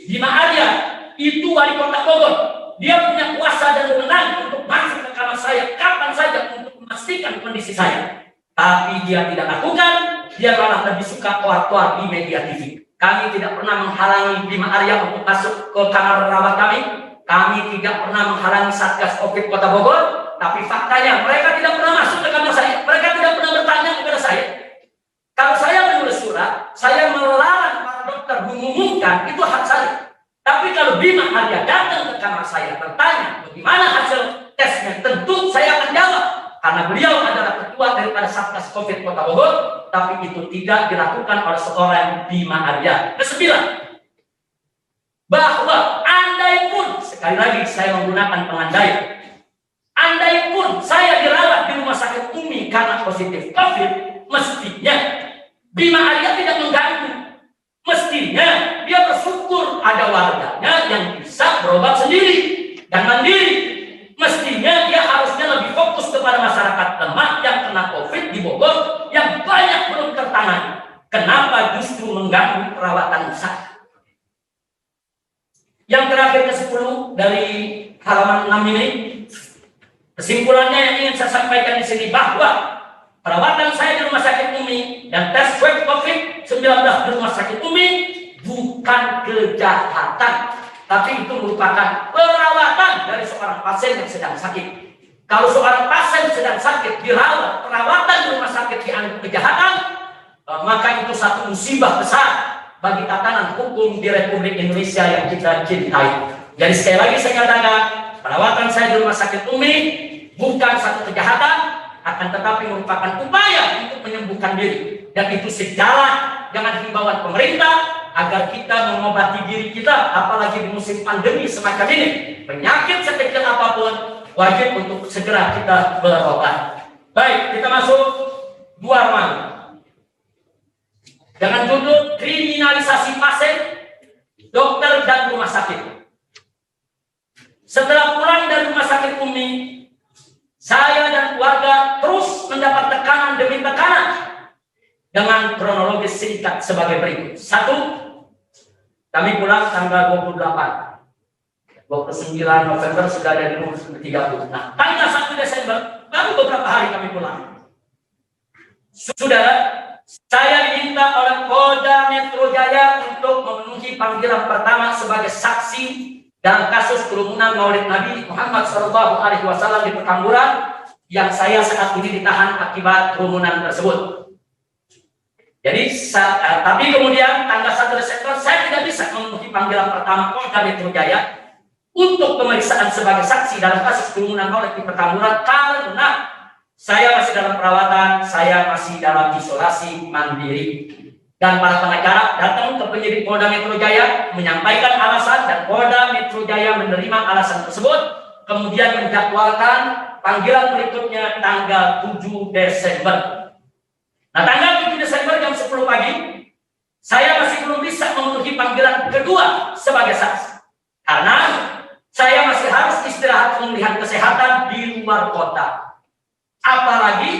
Bima Arya itu wali kota Bogor. Dia punya kuasa dan wewenang untuk masuk ke kamar saya kapan saja untuk memastikan kondisi saya. Tapi dia tidak lakukan. Dia malah lebih suka koar-koar di media TV. Kami tidak pernah menghalangi Bima Arya untuk masuk ke kamar rawat kami. Kami tidak pernah menghalangi Satgas Covid Kota Bogor. Tapi faktanya mereka tidak pernah masuk ke kamar saya. Mereka tidak pernah bertanya kepada saya. Kalau saya menulis surat, saya melarang para dokter mengumumkan, itu hak saya. Tapi kalau Bima Arya datang ke kamar saya bertanya bagaimana hasil tesnya, tentu saya akan jawab. Karena beliau adalah ketua daripada Satgas Covid Kota Bogor, tapi itu tidak dilakukan oleh seorang Bima Arya. Kesembilan, bahwa andai pun, sekali lagi saya menggunakan pengandaian, andai pun saya dirawat di rumah sakit Umi karena positif COVID, mestinya Bima Arya tidak mengganggu. Mestinya dia bersyukur ada warganya yang bisa berobat sendiri dan mandiri. Mestinya dia harusnya lebih fokus kepada masyarakat lemah yang kena COVID di Bogor yang banyak belum tertangani. Kenapa justru mengganggu perawatan saya? Yang terakhir ke-10 dari halaman 6 ini, kesimpulannya yang ingin saya sampaikan di sini bahwa perawatan saya di rumah sakit Umi dan tes swab COVID-19 di rumah sakit Umi bukan kejahatan. Tapi itu merupakan perawatan dari seorang pasien yang sedang sakit. Kalau seorang pasien sedang sakit dirawat, perawatan di rumah sakit dianggap kejahatan, maka itu satu musibah besar bagi tatanan hukum di Republik Indonesia yang kita cintai. Jadi sekali lagi saya katakan, perawatan saya di rumah sakit Umi bukan satu kejahatan, akan tetapi merupakan upaya untuk menyembuhkan diri. Dan itu sejalan dengan himbauan pemerintah agar kita mengobati diri kita, apalagi di musim pandemi semacam ini. Penyakit sekecil apapun wajib untuk segera kita berobat. Baik, kita masuk 2 ruang dengan judul kriminalisasi pasien Setelah pulang dari rumah sakit Umi, saya dan keluarga terus mendapat tekanan demi tekanan dengan kronologis singkat sebagai berikut. 1, kami pulang tanggal 28. 29 November sudah ada di rumah 30. Nah, tanggal 1 Desember, baru beberapa hari kami pulang. Saudara, saya diminta oleh Polda Metro Jaya untuk memenuhi panggilan pertama sebagai saksi dalam kasus kerumunan Maulid Nabi Muhammad SAW di Petamburan yang saya saat ini ditahan akibat kerumunan tersebut. Jadi, tapi kemudian tanggal 1 Desember saya tidak bisa memenuhi panggilan pertama Polda Metro Jaya untuk pemeriksaan sebagai saksi dalam kasus kerumunan Maulid di Petamburan karena saya masih dalam perawatan, saya masih dalam isolasi mandiri. Dan para pengacara datang ke penyidik Polda Metro Jaya menyampaikan alasan dan Polda Metro Jaya menerima alasan tersebut, kemudian menjadwalkan panggilan berikutnya tanggal 7 Desember. Nah, tanggal 7 Desember jam 10 pagi, saya masih belum bisa memenuhi panggilan kedua sebagai saksi. Karena saya masih harus istirahat pemulihan kesehatan di luar kota. Apalagi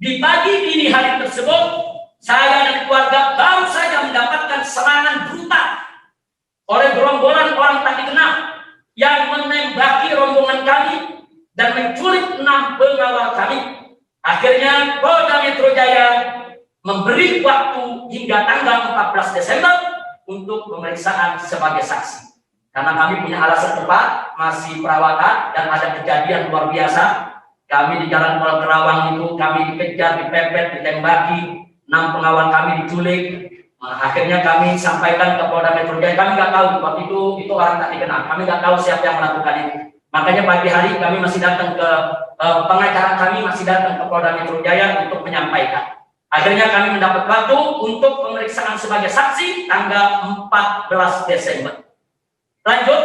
di pagi dini hari tersebut, saya dan keluarga baru saja mendapatkan serangan brutal oleh gerombolan orang tak dikenal yang menembaki rombongan kami dan menculik 6 pengawal kami. Akhirnya Polda Metro Jaya memberi waktu hingga tanggal 14 Desember untuk pemeriksaan sebagai saksi. Karena kami punya alasan tepat, masih perawatan dan ada kejadian luar biasa. Kami di Jalan Tol Kerawang itu kami dikejar, dipepet, ditembaki, 6 pengawal kami diculik. Akhirnya kami sampaikan ke Polda Metro Jaya. Kami nggak tahu waktu itu orang tak dikenal. Kami nggak tahu siapa yang melakukan itu. Makanya pagi hari kami masih datang ke pengacara kami masih datang ke Polda Metro Jaya untuk menyampaikan. Akhirnya kami mendapat waktu untuk pemeriksaan sebagai saksi tanggal 14 Desember. Lanjut,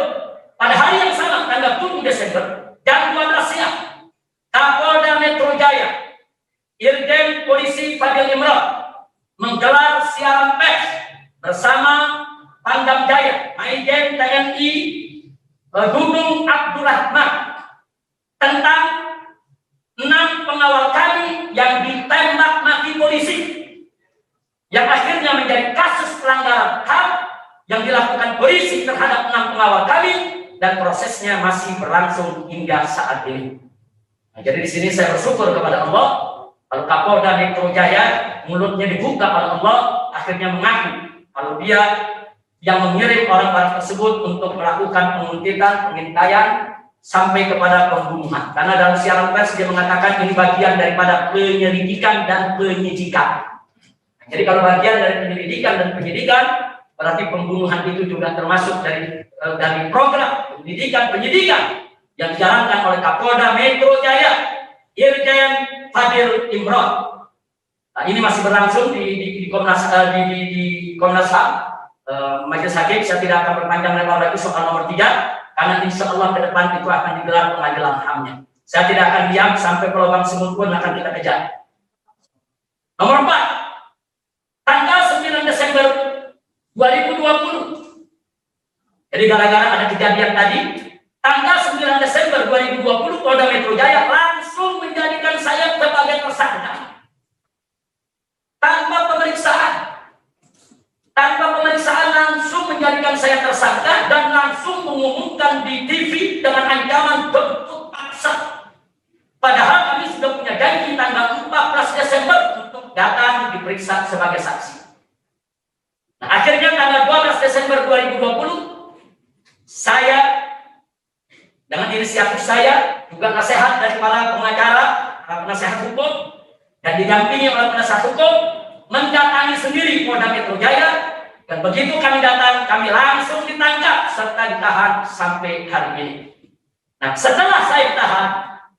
pada hari yang sama tanggal 7 Desember jam 12 siang. Kapolda Metro Jaya, Irjen Polisi Fadil Imran menggelar siaran pers bersama Pangdam Jaya, Majen TNI Dudung Abdurrahman tentang 6 pengawal kami yang ditembak mati polisi, yang akhirnya menjadi kasus pelanggaran HAM yang dilakukan polisi terhadap 6 pengawal kami dan prosesnya masih berlangsung hingga saat ini. Nah, jadi di sini saya bersyukur kepada Allah kalau Kapolda Metro Jaya mulutnya dibuka oleh Allah, akhirnya mengaku kalau dia yang mengirim orang-orang tersebut untuk melakukan penguntitan, pengintaian sampai kepada pembunuhan. Karena dalam siaran pers dia mengatakan ini bagian daripada penyelidikan dan penyidikan. Nah, jadi kalau bagian dari penyelidikan dan penyidikan, berarti pembunuhan itu juga termasuk dari program penyidikan yang dijalankan oleh Kapolda Metro Jaya, Irjen Fadil Imran. Nah, ini masih berlangsung di Komnas HAM. Majelis Hakim, saya tidak akan berpanjang lebar lagi soal nomor 3, karena insya Allah ke depan itu akan digelar pengadilan HAM-nya. Saya tidak akan diam sampai peluang semut pun akan kita kejar. Nomor 4, tanggal 9 Desember 2020. Jadi gara-gara ada kejadian tadi, tanggal 9 Desember 2020 Polda Metro Jaya langsung menjadikan saya sebagai tersangka tanpa pemeriksaan langsung menjadikan saya tersangka dan langsung mengumumkan di TV dengan ancaman bentuk paksa. Padahal kami sudah punya janji tanggal 14 Desember untuk datang diperiksa sebagai saksi. Nah, akhirnya tanggal 12 Desember 2020 saya dengan inisiatif saya juga nasihat dari para pengacara, para penasehat hukum dan didampingi oleh penasehat hukum mendatangi sendiri Polda Metro Jaya, dan begitu kami datang kami langsung ditangkap serta ditahan sampai hari ini. Nah, setelah saya ditahan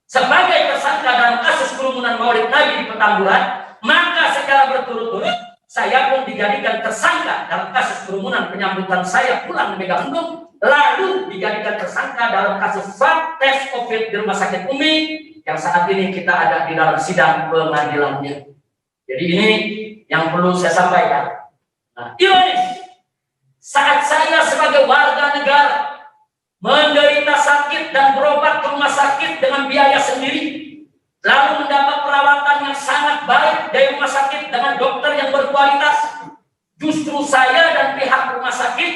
sebagai tersangka dalam kasus kerumunan Maulid Nabi di Petamburan, maka secara berturut-turut saya pun dijadikan tersangka dalam kasus kerumunan penyambutan saya pulang di Megamendung, lalu dijadikan tersangka dalam kasus swab tes COVID di Rumah Sakit Umi yang saat ini kita ada di dalam sidang pengadilannya. Jadi ini yang perlu saya sampaikan. Nah, ironis, saat saya sebagai warga negara menderita sakit dan berobat ke rumah sakit dengan biaya sendiri, lalu mendapat perawatan yang sangat baik dari rumah sakit dengan dokter yang berkualitas, justru saya dan pihak rumah sakit,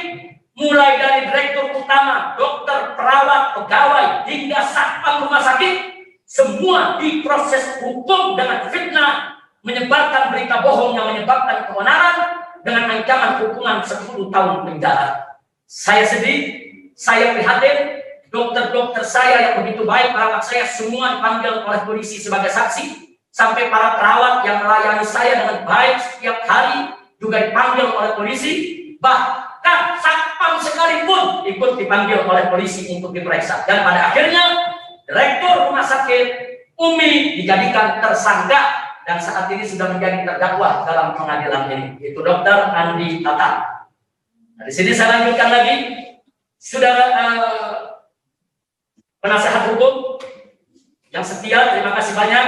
mulai dari direktur utama, dokter, perawat, pegawai, hingga satpam rumah sakit, semua diproses hukum dengan fitnah, menyebarkan berita bohong yang menyebabkan keonaran dengan ancaman hukuman 10 tahun penjara. Saya sedih, saya prihatin, dokter-dokter saya yang begitu baik, perawat saya semua dipanggil oleh polisi sebagai saksi, sampai para perawat yang melayani saya dengan baik setiap hari juga dipanggil oleh polisi, bahkan satpam sekalipun ikut dipanggil oleh polisi untuk diperiksa. Dan pada akhirnya direktur rumah sakit Umi dijadikan tersangka dan saat ini sudah menjadi terdakwa dalam pengadilan ini. Itu Dr. Andi Tata. Nah, di sini saya lanjutkan lagi, saudara penasehat hukum yang setia, terima kasih banyak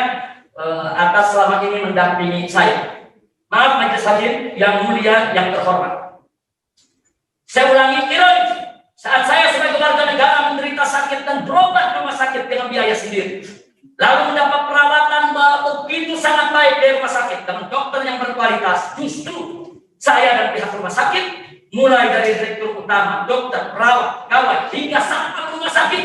atas selama ini mendampingi saya. Maaf majelis hakim yang mulia, yang terhormat. Saya ulangi, ironis, saat saya sebagai warga negara menderita sakit dan berobat ke rumah sakit dengan biaya sendiri, lalu mendapat perawatan begitu sangat baik dari rumah sakit dengan dokter yang berkualitas, justru saya dan pihak rumah sakit, mulai dari direktur utama, dokter, perawat, pegawai, hingga satpam rumah sakit,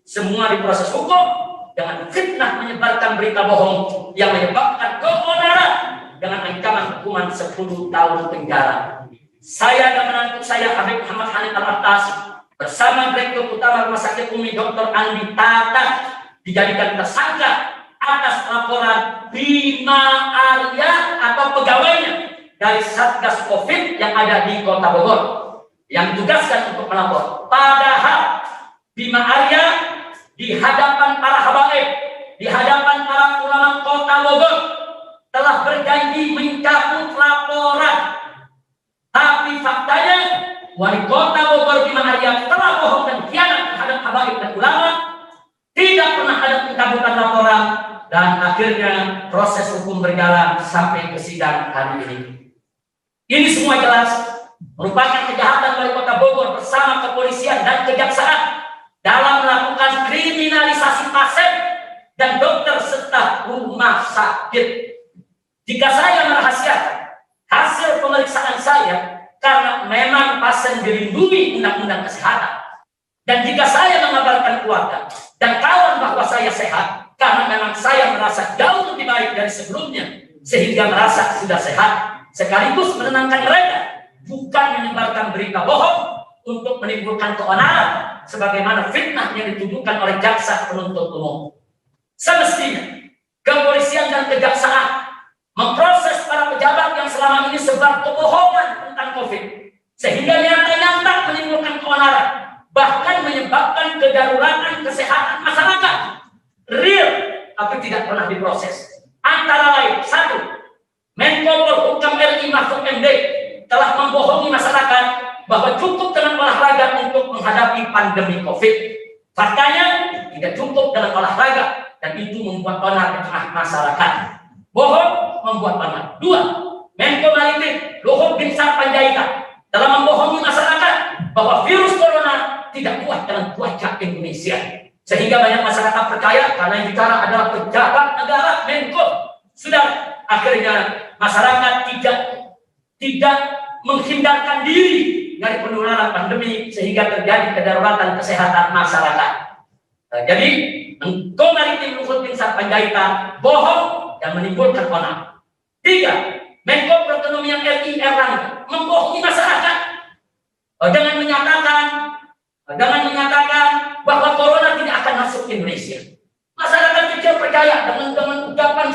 semua diproses hukum dengan fitnah menyebarkan berita bohong yang menyebabkan keonaran dengan ancaman hukuman 10 tahun penjara. Saya dan menantu saya Habib Muhammad Hanif Al-Attas bersama direktur utama rumah sakit Umi Dr. Andi Tata dijadikan tersangka atas laporan Bima Arya atau pegawainya dari Satgas Covid yang ada di Kota Bogor yang ditugaskan untuk melapor. Padahal Bima Arya di hadapan para habaib, di hadapan para ulama Kota Bogor telah berjanji mencabut laporan. Tapi faktanya wali Kota Bogor Bima Arya telah bohong dan khianat terhadap habaib dan ulama, tidak pernah ada pencabutan laporan, dan akhirnya proses hukum berjalan sampai ke sidang hari ini. Ini semua jelas merupakan kejahatan wali Kota Bogor bersama kepolisian dan kejaksaan dalam melakukan kriminalisasi pasien dan dokter serta rumah sakit. Jika saya merahasiakan hasil pemeriksaan saya karena memang pasien dilindungi undang-undang kesehatan, dan jika saya mengabarkan keluarga dan kawan bahwa saya sehat karena memang saya merasa jauh lebih baik dari sebelumnya sehingga merasa sudah sehat, sekaligus menenangkan mereka, bukan menyebarkan berita bohong untuk menimbulkan keonaran sebagaimana fitnah yang dituduhkan oleh jaksa penuntut umum. Semestinya kepolisian dan kejaksaan memproses para pejabat yang selama ini sebar kebohongan tentang COVID, sehingga nyata-nyata menimbulkan keonaran, bahkan menyebabkan kedaruratan kesehatan masyarakat real, tapi tidak pernah diproses. Antara lain, 1. Menko Polhukam RI Mahfud MD telah membohongi masyarakat bahwa cukup dengan olahraga untuk menghadapi pandemi COVID. Faktanya tidak cukup dengan olahraga, dan itu membuat onar di tengah masyarakat. Bohong membuat onar. 2. Menko Maritim Luhut Binsar Panjaitan telah membohongi masyarakat bahwa virus corona tidak kuat dengan cuaca Indonesia, sehingga banyak masyarakat percaya karena yang bicara adalah pejabat negara, Menko. Sudah akhirnya masyarakat tidak menghindarkan diri dari penularan pandemi sehingga terjadi kedaruratan kesehatan masyarakat. Jadi Menko Maritim Luhut Binsar Panjaitan bohong dan menimbulkan onar. 3. Menko Perekonomian RI Erlangga membohongi masyarakat dengan menyatakan bahwa corona tidak akan masuk Indonesia. Masyarakat kecil percaya dengan ucapan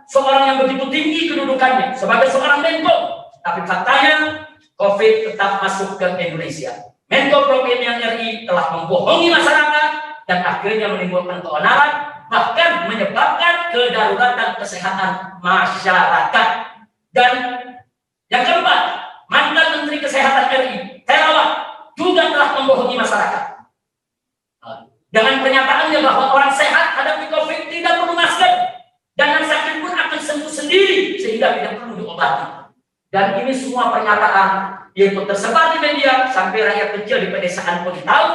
seorang yang begitu tinggi kedudukannya sebagai seorang Menko, tapi faktanya COVID tetap masuk ke Indonesia. Menko Perekonomian RI telah membohongi masyarakat dan akhirnya menimbulkan keonaran, bahkan menyebabkan kedaruratan kesehatan masyarakat. Dan yang keempat, mantan Menteri Kesehatan RI Terawan juga telah membohongi masyarakat dengan pernyataannya bahwa orang sehat hadapi COVID tidak perlu masker dan yang sakit pun akan sembuh sendiri sehingga tidak perlu diobati. Dan ini semua pernyataan yaitu tersebar di media sampai rakyat kecil di pedesaan pun tahu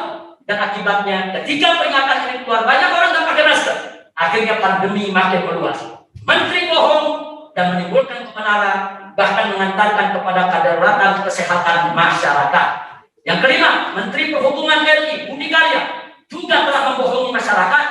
dan akibatnya ketika peringatan ini keluar banyak orang nggak pakai masker. Akhirnya pandemi makin meluas. Menteri bohong dan menimbulkan kebenaran, bahkan mengantarkan kepada kedaruratan kesehatan masyarakat. Yang kelima, Menteri Perhubungan RI Budi Karya juga telah membohongi masyarakat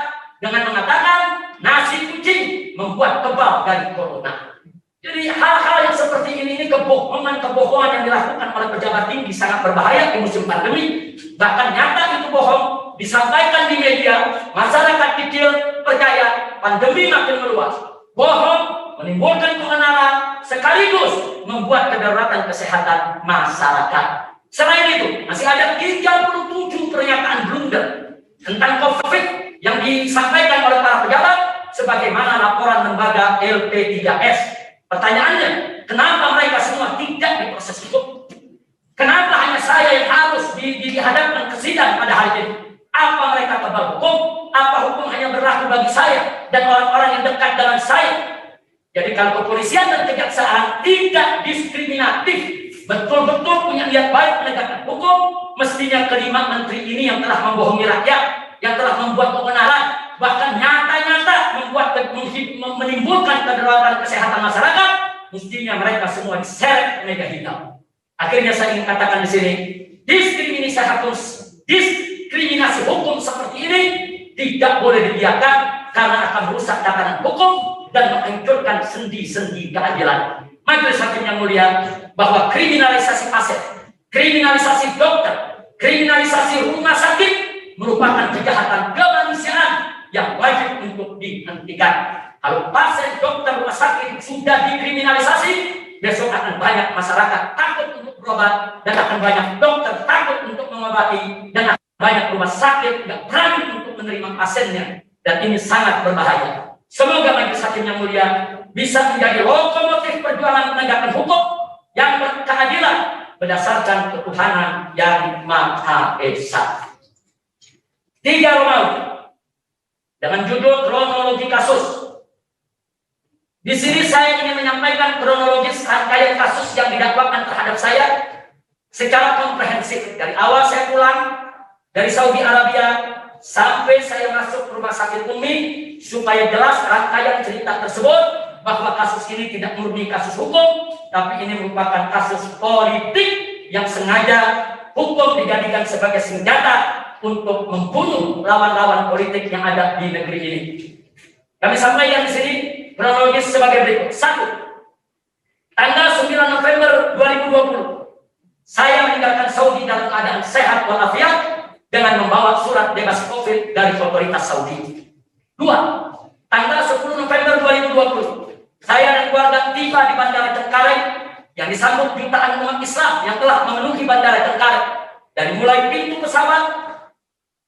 dengan mengatakan nasi kucing membuat kebal dari corona. Jadi hal-hal yang seperti ini kebohongan yang dilakukan oleh pejabat tinggi sangat berbahaya di musim pandemi. Bahkan nyata itu bohong, disampaikan di media, masyarakat kecil percaya, pandemi makin meluas. Bohong, menimbulkan keonaran, sekaligus membuat kedaruratan kesehatan masyarakat. Selain itu, masih ada 37 pernyataan blunder tentang COVID yang disampaikan oleh para pejabat sebagaimana laporan lembaga LP3S. Pertanyaannya, kenapa mereka semua tidak diproses hukum? Kenapa hanya saya yang harus dihadapkan ke sidang pada hari ini? Apa mereka kebal hukum? Apa hukum hanya berlaku bagi saya dan orang-orang yang dekat dengan saya? Jadi kalau kepolisian dan kejaksaan tidak diskriminatif, betul-betul punya niat baik penegakan hukum, mestinya kelima menteri ini yang telah membohongi rakyat, yang telah membuat kebenaran, bahkan nyata-nyata menimbulkan kedaruratan kesehatan masyarakat, mestinya mereka semua diseret ke meja hitam. Akhirnya saya ingin katakan di sini, diskriminasi hukum seperti ini tidak boleh dibiarkan karena akan merusak tatanan hukum dan menghancurkan sendi-sendi keadilan. Majelis Hakim yang mulia, bahwa kriminalisasi aset, kriminalisasi dokter, kriminalisasi rumah sakit merupakan kejahatan kemanusiaan yang wajib untuk dihentikan. Kalau pasien dokter rumah sakit sudah dikriminalisasi, besok akan banyak masyarakat takut untuk berobat, dan akan banyak dokter takut untuk mengobati, dan akan banyak rumah sakit tidak berani untuk menerima pasiennya, dan ini sangat berbahaya. Semoga Majelis Hakim yang mulia bisa menjadi lokomotif perjuangan penegakan hukum yang berkeadilan berdasarkan ketuhanan yang Maha Esa. 3 Romawi dengan judul kronologi kasus. Di sini saya ingin menyampaikan kronologis rangkaian kasus yang didakwakan terhadap saya secara komprehensif dari awal saya pulang dari Saudi Arabia sampai saya masuk rumah sakit Umi, supaya jelas rangkaian cerita tersebut bahwa kasus ini tidak murni kasus hukum, tapi ini merupakan kasus politik yang sengaja hukum dijadikan sebagai senjata untuk membunuh lawan-lawan politik yang ada di negeri ini. Kami sampaikan di sini kronologis sebagai berikut. 1. Tanggal 9 November 2020, saya meninggalkan Saudi dalam keadaan sehat walafiat dengan membawa surat bebas COVID dari otoritas Saudi. 2. Tanggal 10 November 2020, saya dan keluarga tiba di Bandara Cengkareng yang disambut jutaan umat Islam yang telah memenuhi Bandara Cengkareng. Dari mulai pintu pesawat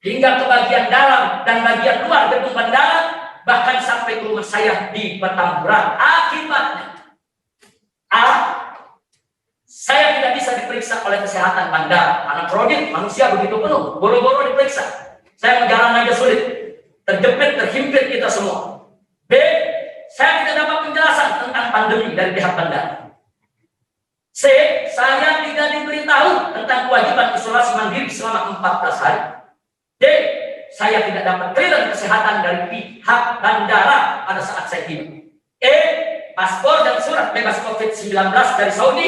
hingga ke bagian dalam dan bagian luar gedung bandara, bahkan sampai ke rumah saya di Petamburan. Akibatnya, saya tidak bisa diperiksa oleh kesehatan bandara. Anak kredit manusia begitu penuh, boro-boro diperiksa. Saya menjalan aja sulit, terjepit, terhimpit kita semua. B. Saya tidak dapat penjelasan tentang pandemi dari pihak bandara. C. Saya tidak diberitahu tentang kewajiban isolasi mandiri selama 14 hari. D. Saya tidak dapat clearance kesehatan dari pihak bandara pada saat saya tiba. E. Paspor dan surat bebas COVID-19 dari Saudi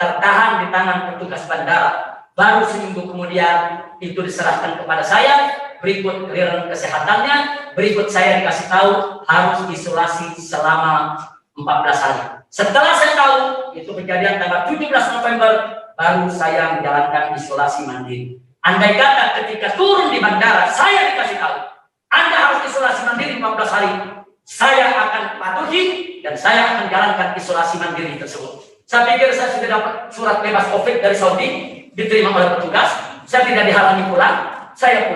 tertahan di tangan petugas bandara. Baru seminggu kemudian itu diserahkan kepada saya, berikut clearance kesehatannya, berikut saya dikasih tahu harus isolasi selama 14 hari. Setelah saya tahu itu kejadian tanggal 17 November, baru saya menjalankan isolasi mandiri. Andai kata ketika turun di bandara saya dikasih tahu Anda harus isolasi mandiri 14 hari, saya akan patuhi dan saya akan jalankan isolasi mandiri tersebut. Saya pikir saya sudah dapat surat bebas COVID dari Saudi, diterima oleh petugas, saya tidak dihalangi pulang, saya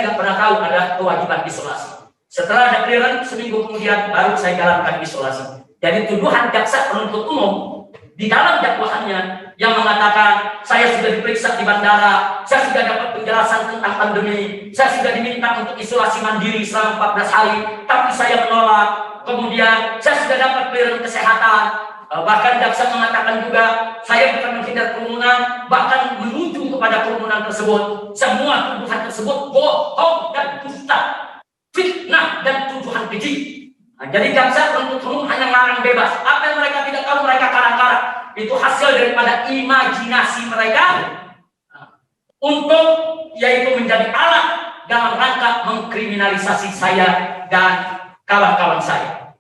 nggak pernah tahu ada kewajiban isolasi. Setelah ada clearance seminggu kemudian baru saya jalankan isolasi. Jadi tuduhan jaksa penuntut umum di dalam dakwaannya yang mengatakan saya sudah diperiksa di bandara, saya sudah dapat penjelasan tentang pandemi, saya sudah diminta untuk isolasi mandiri selama 14 hari, tapi saya menolak. Kemudian saya sudah dapat clearance kesehatan. Bahkan jaksa mengatakan juga saya bukan menghindar kerumunan, bahkan menuju kepada kerumunan tersebut. Semua tuduhan tersebut bohong dan dusta, fitnah dan tuduhan keji. Nah, jadi jaksa penuntut umum hanya melarang bebas. Apa yang mereka tidak tahu, mereka karang-karang. Itu hasil daripada imajinasi mereka untuk yaitu menjadi alat dalam rangka mengkriminalisasi saya dan kawan-kawan saya.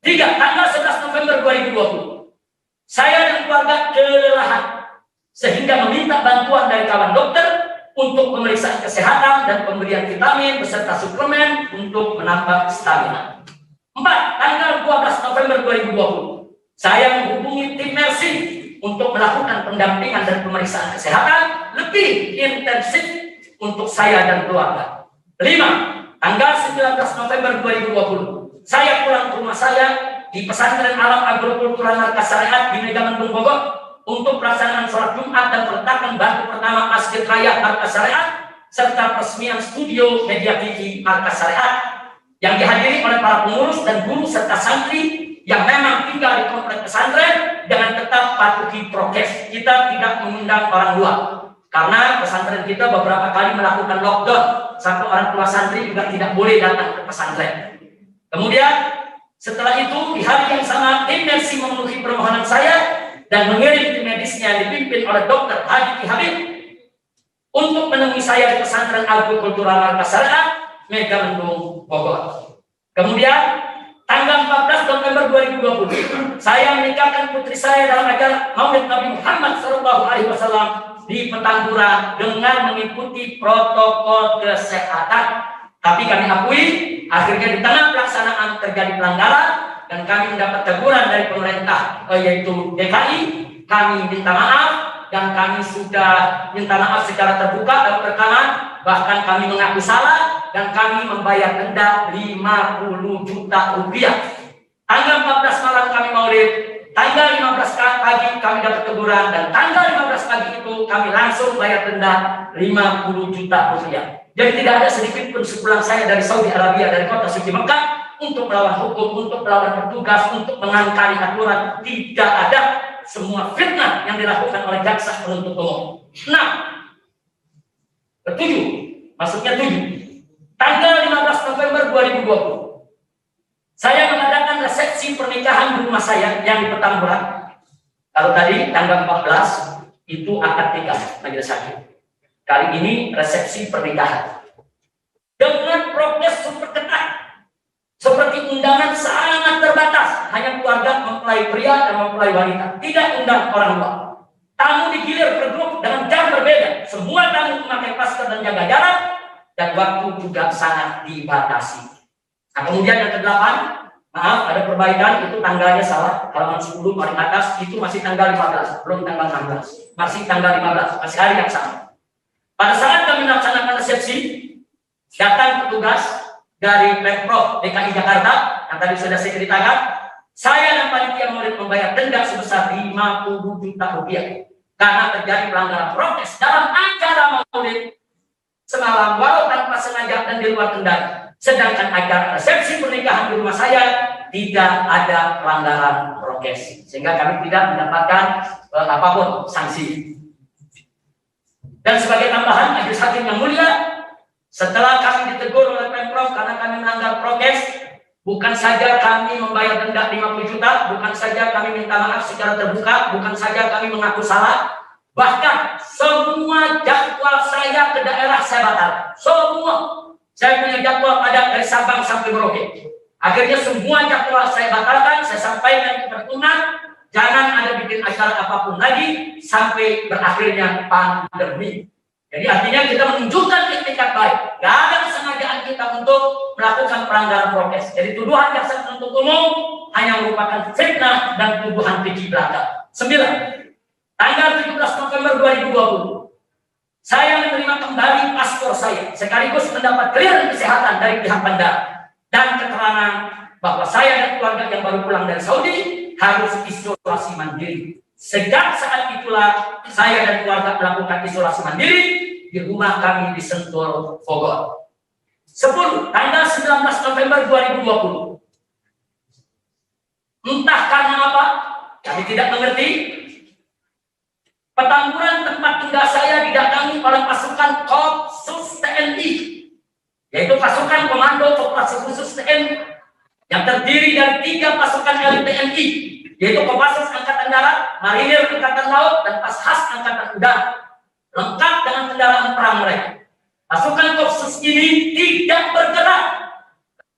3. Tanggal 11 November 2020, saya dan keluarga kelelahan sehingga meminta bantuan dari kawan dokter untuk pemeriksaan kesehatan dan pemberian vitamin beserta suplemen untuk menambah stamina. 4. Tanggal 12 November 2020, saya menghubungi tim Mercy untuk melakukan pendampingan dan pemeriksaan kesehatan lebih intensif untuk saya dan keluarga. 5. Tanggal 19 November 2020, saya pulang ke rumah saya di Pesantren Alam Agrokultural Markas Syariat di Megamendung Bogor untuk pelaksanaan sholat Jumat dan peletakan batu pertama Masjid Raya Markas Syariat serta peresmian studio media TV Markas Syariat yang dihadiri oleh para pengurus dan guru serta santri yang memang tinggal di komplek pesantren dengan tetap patuhi prokes. Kita tidak mengundang orang luar karena pesantren kita beberapa kali melakukan lockdown sampai orang tua santri juga tidak boleh datang ke pesantren. Kemudian setelah itu di hari yang sama tim Mercy memenuhi permohonan saya dan mengirim tim medisnya yang dipimpin oleh Dr. Hadi Ki Habib untuk menemui saya di Pesantren Agrokultural Markas Syariat Megamendung Bogor. Kemudian tanggal 14 November 2020, saya menikahkan putri saya dalam acara Maulid Nabi Muhammad SAW di Petamburan dengan mengikuti protokol kesehatan. Tapi kami akui, akhirnya di tengah pelaksanaan terjadi pelanggaran dan kami mendapat teguran dari pemerintah yaitu DKI. Kami minta maaf dan kami sudah minta maaf secara terbuka dan rekaman. Bahkan kami mengaku salah dan kami membayar denda 50 juta rupiah. Tanggal 14 malam kami maulid, tanggal 15 pagi kami dapat teguran, dan tanggal 15 pagi itu kami langsung bayar denda 50 juta rupiah. Jadi tidak ada sedikit pun sepulang saya dari Saudi Arabia, dari kota suci Mekah, untuk melawan hukum, untuk melawan petugas, untuk mengangkari aturan. Tidak ada. Semua fitnah yang dilakukan oleh jaksa penuntut umum. 6. Ketujuh, maksudnya 7. Tanggal 15 November 2020, saya mengadakan resepsi pernikahan di rumah saya yang di Petamburan. Kalau tadi tanggal 14 itu akad nikah majelis hakim. Kali ini resepsi pernikahan dengan prokes super ketat. Seperti undangan sangat terbatas, hanya keluarga mempelai pria dan mempelai wanita, tidak undang orang luar. Tamu digilir per grup dengan jam berbeda, semua tamu memakai masker dan jaga jarak, dan waktu juga sangat dibatasi. Nah, kemudian yang ke-8, maaf ada perbaikan, itu tanggalnya salah, halaman 10 paling atas itu masih tanggal 15, belum tanggal 16, masih tanggal 15, masih hari yang sama. Pada saat kami melaksanakan resepsi, datang petugas dari Pemprov DKI Jakarta yang tadi sudah saya ceritakan. Saya dan panitia maulid membayar denda sebesar 50 juta rupiah karena terjadi pelanggaran prokes dalam acara maulid semalam, walau tanpa sengaja dan di luar kendali. Sedangkan acara resepsi pernikahan di rumah saya tidak ada pelanggaran prokes, sehingga kami tidak mendapatkan apapun sanksi. Dan sebagai tambahan, majelis hakim yang mulia, setelah kami ditegur oleh Pemprov karena kami melanggar prokes, bukan saja kami membayar denda 50 juta, bukan saja kami minta maaf secara terbuka, bukan saja kami mengaku salah, bahkan semua jadwal saya ke daerah saya batal. Semua. Saya punya jadwal pada dari Sabang sampai Merauke. Akhirnya semua jadwal saya batalkan, saya sampaikan kepada umat, jangan ada bikin acara apapun lagi sampai berakhirnya pandemi. Jadi artinya kita menunjukkan etikat baik. Gak ada kesengajaan kita untuk melakukan pelanggaran prokes. Jadi tuduhan jaksa penuntut umum hanya merupakan fitnah dan tuduhan keji belaka. 9. Tanggal 17 November 2020, saya menerima kembali paspor saya, sekaligus mendapat clearance kesehatan dari pihak bandara dan keterangan bahwa saya dan keluarga yang baru pulang dari Saudi harus isolasi mandiri. Sejak saat itulah saya dan keluarga melakukan isolasi mandiri di rumah kami di Sentul, Bogor. 10. Tanggal 19 November 2020. Entah karena apa, kami tidak mengerti. Petamburan tempat tinggal saya didatangi oleh pasukan Kopsus TNI, yaitu pasukan Komando Operasi Khusus TNI yang terdiri dari 3 pasukan elit TNI, yaitu Kopassus Angkatan Darat, Marinir Angkatan Laut, dan Pashas Angkatan Udara, lengkap dengan kendaraan perang mereka. Pasukan Kopsus ini tidak bergerak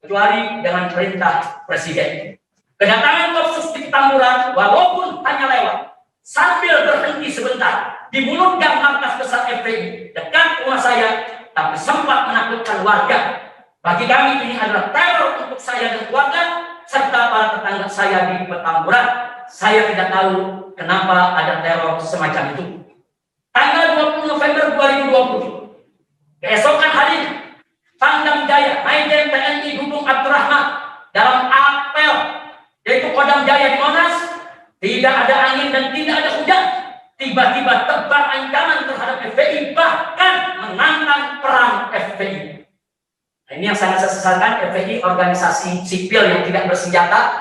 kecuali dengan perintah Presiden. Kedatangan Kopsus di Petamburan walaupun hanya lewat sambil berhenti sebentar di mulut gang markas besar FPI dekat rumah saya, tapi sempat menakutkan warga. Bagi kami ini adalah teror untuk saya dan keluarga serta para tetangga saya di Petamburan. Saya tidak tahu kenapa ada teror semacam itu. Tanggal 20 November 2020, keesokan harinya, Pangdam Jaya, Majen TNI Dudung Abdurrahman dalam apel, yaitu Kodam Jaya di Monas, tidak ada angin dan tidak ada hujan, tiba-tiba tebar ancaman terhadap FPI, bahkan menantang perang FPI. Nah, ini yang sangat saya sesalkan. FPI organisasi sipil yang tidak bersenjata.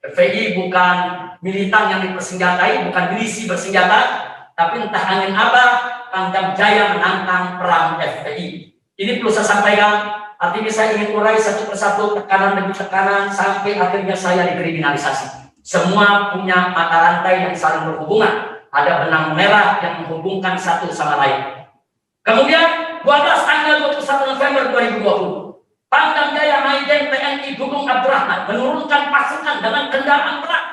FPI bukan militan yang dipersenjatai, bukan milisi bersenjata, tapi entah angin apa, Pangdam Jaya menantang perang FPI. Ini perlu saya sampaikan, artinya saya ingin urai satu persatu tekanan demi tekanan sampai akhirnya saya dikriminalisasi. Semua punya mata rantai yang saling berhubungan. Ada benang merah yang menghubungkan satu sama lain. Kemudian 12 tanggal 21 November 2020, Pangdam Jaya Majen TNI Dudung Abdurrahman menurunkan pasukan dengan kendaraan perang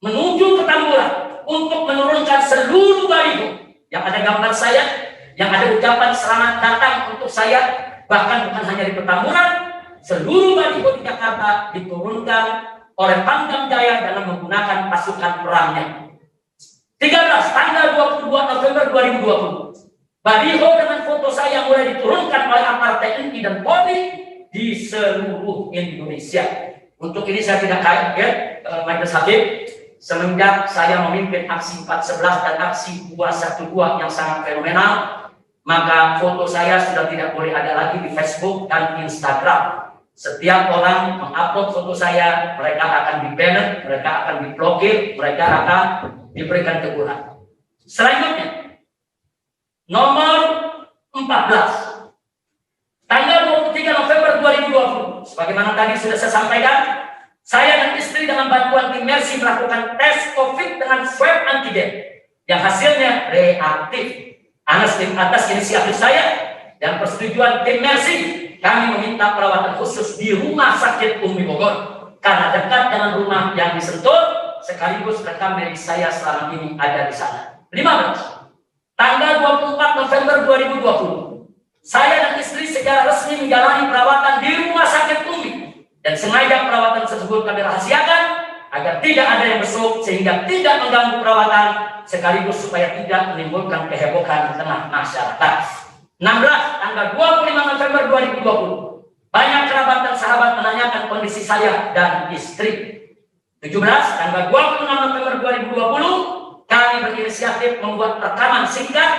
menuju Petamburan untuk menurunkan seluruh baliho yang ada gambar saya, yang ada ucapan selamat datang untuk saya, bahkan bukan hanya di Petamburan, seluruh baliho di Jakarta diturunkan oleh Pangdam Jaya dalam menggunakan pasukan perangnya. 13 tanggal 22 November 2020, baliho dengan foto saya mulai diturunkan oleh aparat TNI dan Polri di seluruh Indonesia. Untuk ini saya tidak kaget, Majelis Hakim, semenjak saya memimpin aksi 411 dan aksi 212 yang sangat fenomenal, maka foto saya sudah tidak boleh ada lagi di Facebook dan Instagram. Setiap orang mengupload foto saya, mereka akan di-ban, mereka akan diblokir, mereka akan diberikan teguran. Selanjutnya, nomor 14, tanggal 23 November 2020, sebagaimana tadi sudah saya sampaikan, saya dan istri dengan bantuan tim Mercy melakukan tes COVID dengan swab antigen yang hasilnya reaktif. Atas inisiatif saya dan persetujuan tim Mercy, kami meminta perawatan khusus di Rumah Sakit Umi Bogor karena dekat dengan rumah yang disentuh, sekaligus rekam medis saya selama ini ada di sana. 15, tanggal 24 November 2020, saya dan istri secara resmi menjalani perawatan di Rumah Sakit Umi dan sengaja perawatan tersebut kami rahasiakan agar tidak ada yang besok sehingga tidak mengganggu perawatan sekaligus supaya tidak menimbulkan kehebohan di tengah masyarakat. 16, tanggal 25 November 2020, banyak kerabat dan sahabat menanyakan kondisi saya dan istri. 17, tanggal 26 November 2020, kami berinisiatif membuat rekaman singkat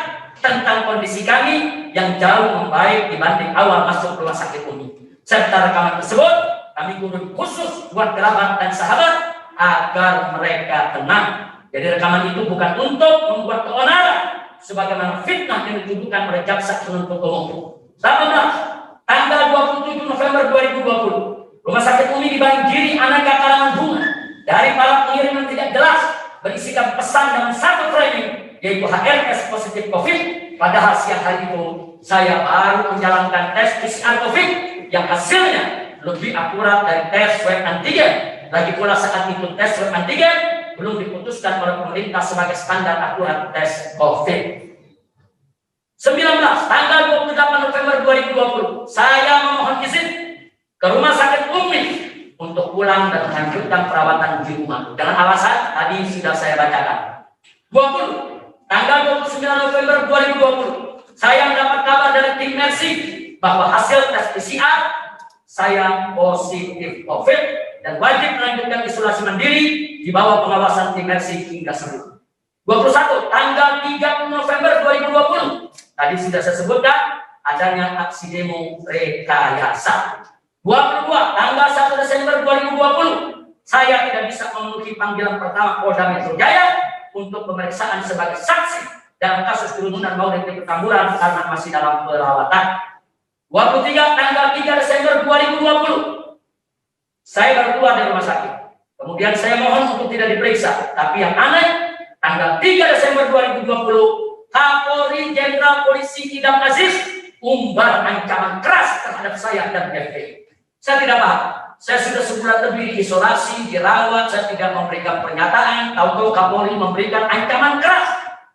tentang kondisi kami yang jauh membaik dibanding awal masuk rumah sakit Umi. Serta rekaman tersebut kami kirim khusus buat kerabat dan sahabat agar mereka tenang. Jadi rekaman itu bukan untuk membuat keonaran sebagaimana fitnah yang dituduhkan oleh jaksa penuntut umum. 18, tanggal 27 November 2020, Rumah Sakit Umi dibanjiri aneka karangan bunga dari para pengirim yang tidak jelas berisikan pesan dengan satu framing, yaitu HRS positif COVID. Padahal siang hari itu saya baru menjalankan tes PCR COVID yang hasilnya lebih akurat dari tes swab antigen. Lagi pula saat itu tes swab antigen belum diputuskan oleh pemerintah sebagai standar akurat tes COVID. 19, tanggal 28 November 2020, saya memohon izin ke Rumah Sakit Umi untuk pulang dan melanjutkan perawatan di rumah dengan alasan tadi sudah saya bacakan. 20, tanggal 29 November 2020, saya mendapat kabar dari tim Mercy bahwa hasil tes PCR saya positif COVID dan wajib melanjutkan isolasi mandiri di bawah pengawasan tim Mercy hingga sembuh. 21, tanggal 30 November 2020, tadi sudah saya sebutkan adanya aksi demo rekayasa. 22, tanggal 1 Desember 2020, saya tidak bisa memenuhi panggilan pertama Polda Metro Jaya untuk pemeriksaan sebagai saksi dalam kasus kerumunan Maulid di Petamburan karena masih dalam perawatan. 23 tanggal 3 Desember 2020 saya baru keluar dari rumah sakit. Kemudian saya mohon untuk tidak diperiksa. Tapi yang aneh, tanggal 3 Desember 2020 Kapolri Jenderal Polisi Idam Aziz umbar ancaman keras terhadap saya dan FPI. Saya tidak paham. Saya sudah sebulan lebih diisolasi, dirawat, saya tidak memberikan pernyataan. Tahu-tahu Kapolri memberikan ancaman keras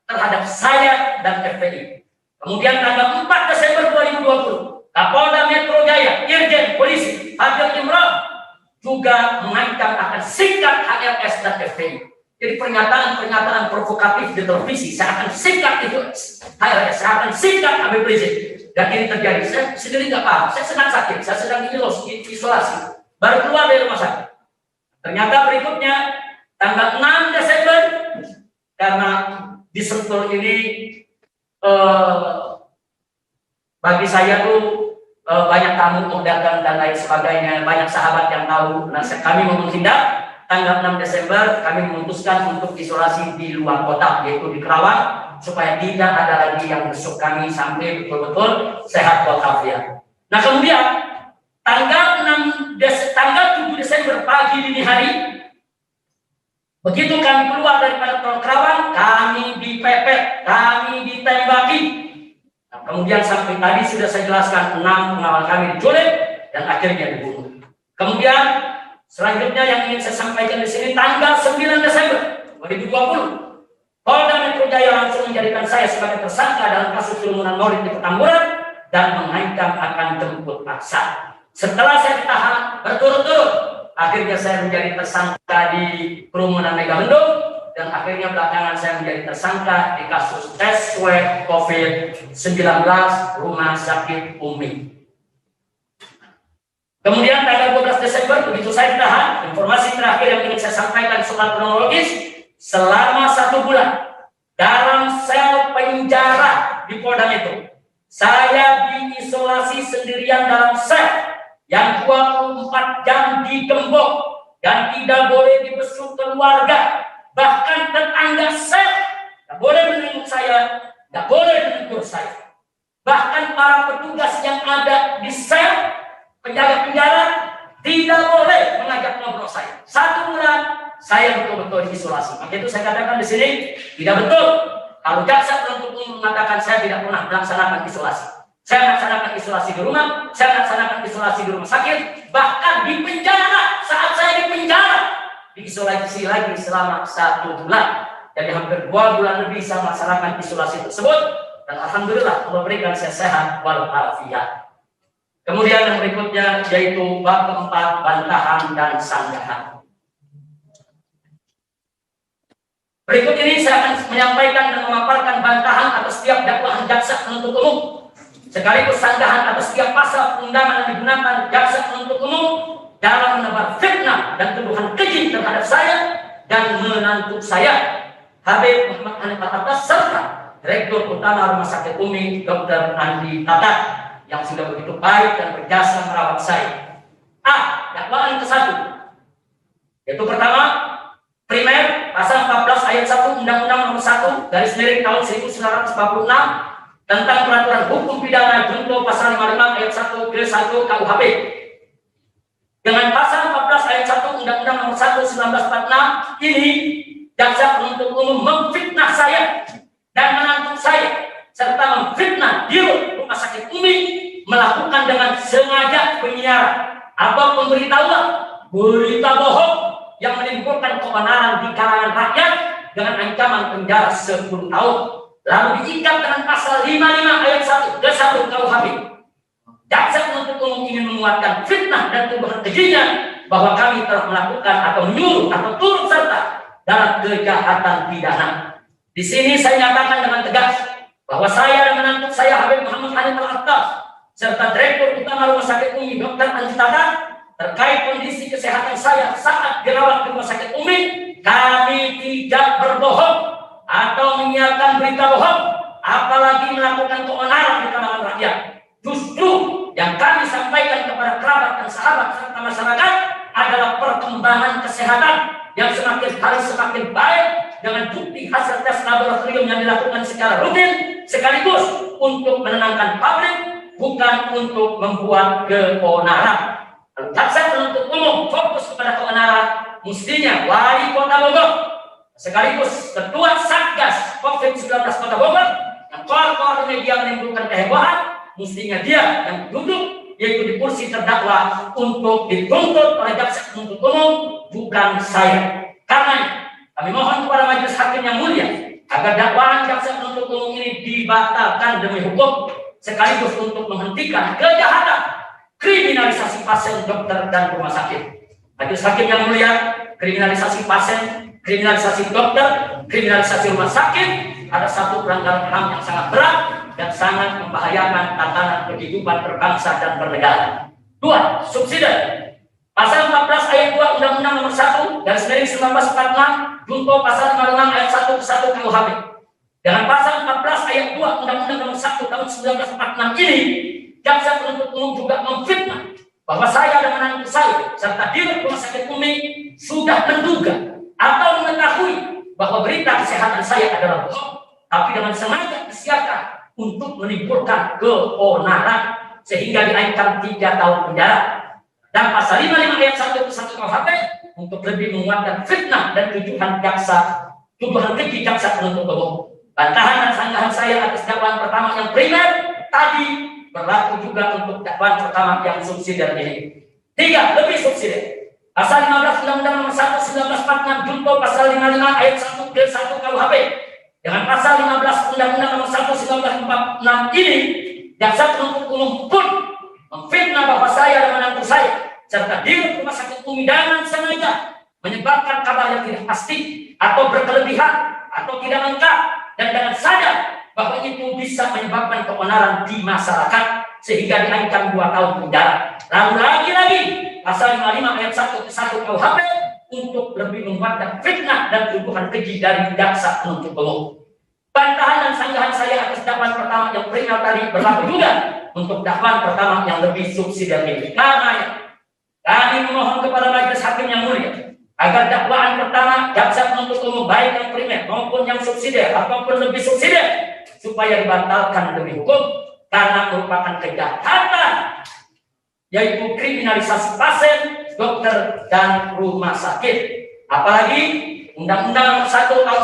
terhadap saya dan FPI. Kemudian tanggal 4 Desember 2020, Kapolda Metro Jaya, Irjen Polisi Fadil Imran juga mengancam akan sikat HRS dan FPI. Jadi pernyataan-pernyataan provokatif di televisi, saya akan sikat itu HRS, saya akan sikat Habib Rizik. Dan ini terjadi, saya sendiri nggak paham, saya sedang sakit, saya sedang isolasi, baru keluar dari rumah sakit. Ternyata berikutnya, tanggal 6 Desember, karena di Sentul ini, bagi saya tuh banyak tamu mau datang dan lain sebagainya, banyak sahabat yang tahu. Nah, kami mau menghindar. Tanggal 6 Desember kami memutuskan untuk isolasi di luar kota, yaitu di Kerawang, supaya tidak ada lagi yang besok kami sampai betul-betul sehat walafiat. Nah, kemudian tanggal 7 Desember pagi dini hari, begitu kami keluar daripada tol Kerawang, kami dipepet, kami ditembaki. Nah, kemudian sampai tadi sudah saya jelaskan 6 pengawal kami diculik dan akhirnya dibunuh. Kemudian selanjutnya yang ingin saya sampaikan di sini, tanggal 9 Desember 2020, Polda Metro Jaya langsung menjadikan saya sebagai tersangka dalam kasus kerumunan Maulid di Petamburan dan mengancam akan jemput paksa. Setelah saya ditahan berturut-turut, akhirnya saya menjadi tersangka di kerumunan Megamendung dan akhirnya belakangan saya menjadi tersangka di kasus tes swab COVID-19 Rumah Sakit Umi. Kemudian tanggal 12 Desember begitu saya ditahan, informasi terakhir yang ingin saya sampaikan soal kronologis, selama 1 bulan dalam sel penjara di Polda Metro, saya diisolasi sendirian dalam sel yang 24 jam digembok dan tidak boleh dibesuk keluarga, bahkan tetangga sel tidak boleh menengok saya, tidak boleh menegur saya, bahkan para petugas yang ada di sel penjaga penjara tidak boleh mengajak ngobrol saya. 1 bulan saya betul-betul diisolasi. Maka itu saya katakan di sini tidak betul kalau jaksa penuntut umum mengatakan saya tidak pernah melaksanakan isolasi. Saya melaksanakan isolasi di rumah, saya melaksanakan isolasi di rumah sakit, bahkan di penjara. Saat saya di penjara diisolasi lagi selama 1 bulan. Jadi hampir 2 bulan lebih saya melaksanakan isolasi tersebut dan alhamdulillah Allah berikan saya sehat walafiat. Kemudian yang berikutnya yaitu bab keempat, bantahan dan sanggahan. Berikut ini saya akan menyampaikan dan memaparkan bantahan atas setiap dakwaan jaksa penuntut umum, sekaligus sanggahan atas setiap pasal perundangan yang digunakan jaksa penuntut umum dalam menebar fitnah dan tuduhan keji terhadap saya dan menantu saya, Habib Muhammad Hanif Al-Atas, serta Direktur Utama Rumah Sakit Umi, Dr. Andi Tatat, yang sudah begitu baik dan berjasa merawat saya. Dakwaan ke-1, yaitu pertama, primer pasal 14 ayat 1 Undang-Undang Nomor 1 tahun 1946 tentang peraturan hukum pidana junto pasal 55 ayat 1 ke 1 KUHP. Dengan pasal 14 ayat 1 Undang-Undang Nomor 1 1946 ini, jaksa penuntut umum memfitnah saya dan menantu saya serta memfitnah di Rumah Sakit Umi, melakukan dengan sengaja penyiaran atau pemberitahuan berita bohong yang menimbulkan keonaran di kalangan rakyat dengan ancaman penjara 10 tahun, lalu diikat dengan pasal 55 ayat 1 ke 1 KUHP. Jaksa penuntut umum ingin menguatkan fitnah dan tuduhan kejinya bahwa kami telah melakukan atau menyuruh atau turut serta dalam kejahatan pidana. Di sini saya nyatakan dengan tegas bahwa saya dan menantu saya Habib Muhammad Hanif Al-Atas serta Direktur Utama Rumah Sakit Umi Dr. Andi Tatat terkait kondisi kesehatan saya saat dirawat di Rumah Sakit Umi, kami tidak berbohong atau menyiarkan berita bohong, apalagi melakukan keonaran di kalangan rakyat. Justru yang kami sampaikan kepada kerabat dan sahabat serta masyarakat adalah perkembangan kesehatan yang semakin hari semakin baik dengan bukti hasil tes laboratorium yang dilakukan secara rutin, sekaligus untuk menenangkan publik, bukan untuk membuat keonaran. Kalau jaksa penuntut umum fokus kepada keonaran, mestinya wali kota Bogor sekaligus ketua Satgas COVID-19 Kota Bogor yang keluar media menimbulkan kehebohan, mestinya dia yang duduk yaitu di kursi terdakwa untuk dituntut oleh jaksa penuntut umum, bukan saya. Karena kami mohon kepada majelis hakim yang mulia agar dakwaan jaksa penuntut umum ini dibatalkan demi hukum, sekaligus untuk menghentikan kejahatan kriminalisasi pasien, dokter, dan rumah sakit. Majelis hakim yang mulia, kriminalisasi pasien, kriminalisasi dokter, kriminalisasi rumah sakit ada satu pelanggaran HAM yang sangat berat dan sangat membahayakan tatanan kehidupan berbangsa dan bernegara. 2. Subsidi. Pasal 14 ayat 2 Undang-Undang Nomor 1 dari 1946 junto pasal 56 ayat 1 ke 1 KUHP. Dengan pasal 14 ayat 2 Undang-Undang Nomor 1 tahun 1946 ini, jaksa penuntut umum juga memfitnah bahwa saya dan menantu saya serta di rumah sakit Umi sudah menduga atau mengetahui bahwa berita kesehatan saya adalah bohong, tapi dengan sengaja disiarkan untuk menimbulkan keonaran sehingga dinaikkan 3 tahun penjara. Dan pasal 55 ayat 1 ke 1 KUHP untuk lebih menguatkan fitnah dan tuduhan keji jaksa penuntut umum. Bantahan dan sanggahan saya atas dakwaan pertama yang primer tadi berlaku juga untuk dakwaan pertama yang subsidiar ini. 3. Lebih subsidiar. Pasal 15 Undang-Undang Nomor 1 1946 junto pasal 55 ayat 1 ke 1 KUHP. Dengan pasal 15 Undang-Undang Nomor 1 1946 ini, jaksa penuntut umum pun memfitnah bahwa saya dan menantu saya serta di rumah sakit Umi dengan sengaja menyebarkan kabar yang tidak pasti atau berkelebihan atau tidak lengkap dan dengan sadar bahwa itu bisa menyebabkan keonaran di masyarakat sehingga dinaikkan 2 tahun penjara. Lalu lagi-lagi pasal 55 ayat 1 ke 1 KUHP untuk lebih menguatkan fitnah dan tuduhan keji dari jaksa penuntut umum. Bantahan dan sanggahan saya atas dakwaan pertama yang primer tadi berlaku juga untuk dakwaan pertama yang lebih subsidiar ini. Karena kami memohon kepada majelis hakim yang mulia agar dakwaan pertama jaksa penuntut umum baik yang primer maupun yang subsidiar ataupun lebih subsidiar supaya dibatalkan demi hukum karena merupakan kejahatan yaitu kriminalisasi pasien, dokter, dan rumah sakit. Apalagi Undang-Undang Nomor 1 tahun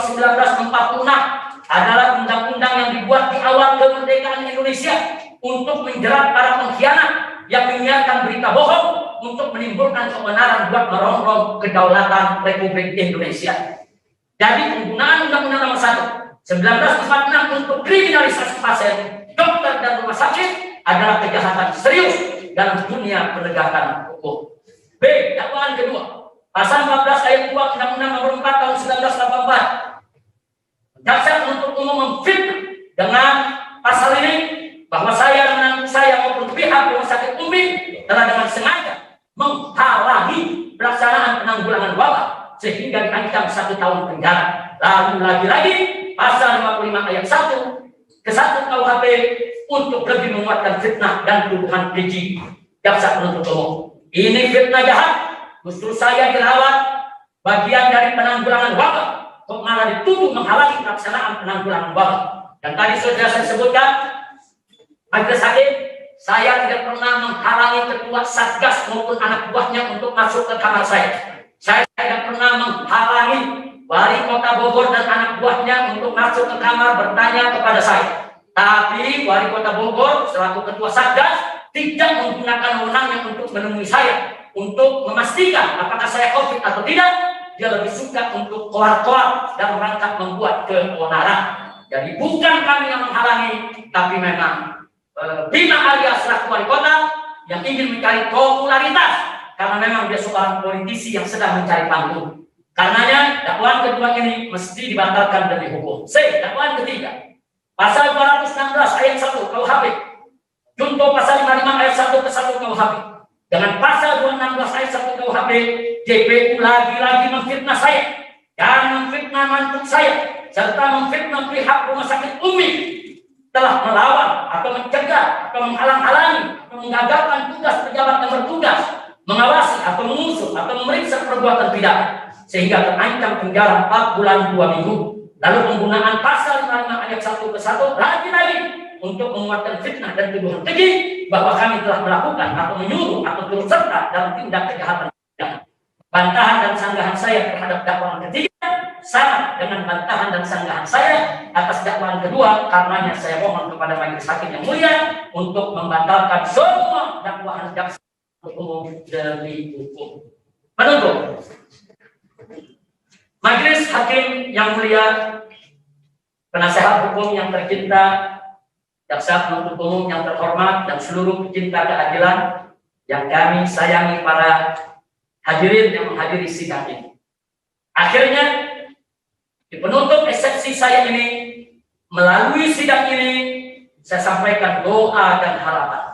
1946 adalah undang-undang yang dibuat di awal kemerdekaan Indonesia untuk menjerat para pengkhianat yang menyiarkan berita bohong untuk menimbulkan kebenaran buat merongrong kedaulatan Republik Indonesia. Jadi penggunaan Undang-Undang Nomor 1 1946 untuk kriminalisasi pasien, dokter, dan rumah sakit adalah kejahatan serius dalam dunia penegakan hukum. B. Dakwaan kedua, pasal 14 ayat 2 Undang-Undang Nomor 4 tahun 1984. Jaksa penuntut umum memfitnah dengan pasal ini bahwa saya dan menantu saya maupun pihak rumah sakit Umi telah dengan sengaja menghalangi pelaksanaan penanggulangan wabah sehingga diancam 1 tahun penjara. Lalu lagi-lagi pasal 55 ayat 1 ke 1 KUHP untuk lebih menguatkan fitnah dan tuduhan keji jaksa penuntut umum. Ini fitnah jahat. Justru saya dirawat bagian dari penanggulangan wabah kok malah dituduh menghalangi pelaksanaan penanggulangan wabah. Dan tadi sudah saya sebutkan, majelis hakim, saya tidak pernah menghalangi ketua Satgas maupun anak buahnya untuk masuk ke kamar saya. Saya tidak pernah menghalangi wali kota Bogor dan anak buahnya untuk masuk ke kamar bertanya kepada saya. Tapi wali kota Bogor selaku ketua Satgas tidak menggunakan wewenangnya untuk menemui saya untuk memastikan apakah saya COVID atau tidak. Dia lebih suka untuk koar-koar dan merangkap membuat keonaran. Jadi bukan kami yang menghalangi, tapi memang Bima alias selaku wali kota yang ingin mencari popularitas karena memang dia seorang politisi yang sedang mencari panggung. Karenanya dakwaan kedua ini mesti dibatalkan demi hukum. C. Dakwaan ketiga, pasal 216 ayat 1 KUHP junto pasal 55 ayat 1 ke 1 KUHP dengan pasal 216 ayat 1 KUHP, JPU lagi-lagi memfitnah saya dan memfitnah mantu saya serta memfitnah pihak rumah sakit Umi telah melawan atau mencegah atau menghalang-halangi atau menggagalkan tugas pejabat yang bertugas mengawasi atau mengusut atau memeriksa perbuatan pidana sehingga terancam penjara 4 bulan 2 minggu. Lalu penggunaan pasal 55 ayat 1 ke 1 lagi untuk menguatkan fitnah dan tuduhan keji bahwa kami telah melakukan atau menyuruh atau turut serta dalam tindak kejahatan pidana. Bantahan dan sanggahan saya terhadap dakwaan ketiga sama dengan bantahan dan sanggahan saya atas dakwaan kedua. Karenanya saya mohon kepada majelis hakim yang mulia untuk membatalkan semua dakwaan jaksa umum demi hukum. Penutup, majelis hakim yang mulia, penasehat hukum yang tercinta, jaksa penuntut umum yang terhormat, dan seluruh pecinta keadilan yang kami sayangi, para hadirin yang menghadiri sidang ini. Akhirnya, di penutup eksepsi saya ini, melalui sidang ini, saya sampaikan doa dan harapan.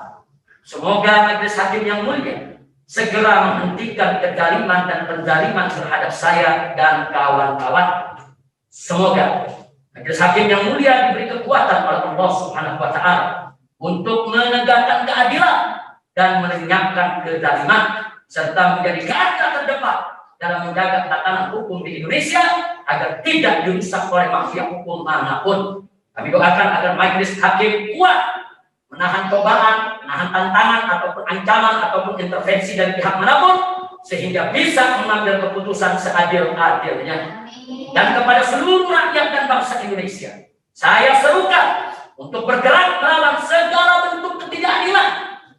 Semoga majelis hakim yang mulia segera menghentikan kezaliman dan penzaliman terhadap saya dan kawan-kawan. Semoga majelis hakim yang mulia diberi kekuatan oleh Allah Subhanahu wa Ta'ala untuk menegakkan keadilan dan melenyapkan kezaliman serta menjadi garda terdepan dalam menjaga tatanan hukum di Indonesia agar tidak dirusak oleh mafia hukum manapun. Kami doakan agar majelis hakim kuat menahan cobaan, menahan tantangan ataupun ancaman ataupun intervensi dari pihak manapun sehingga bisa mengambil keputusan seadil-adilnya. Dan kepada seluruh rakyat dan bangsa Indonesia, saya serukan untuk bergerak melawan segala bentuk ketidakadilan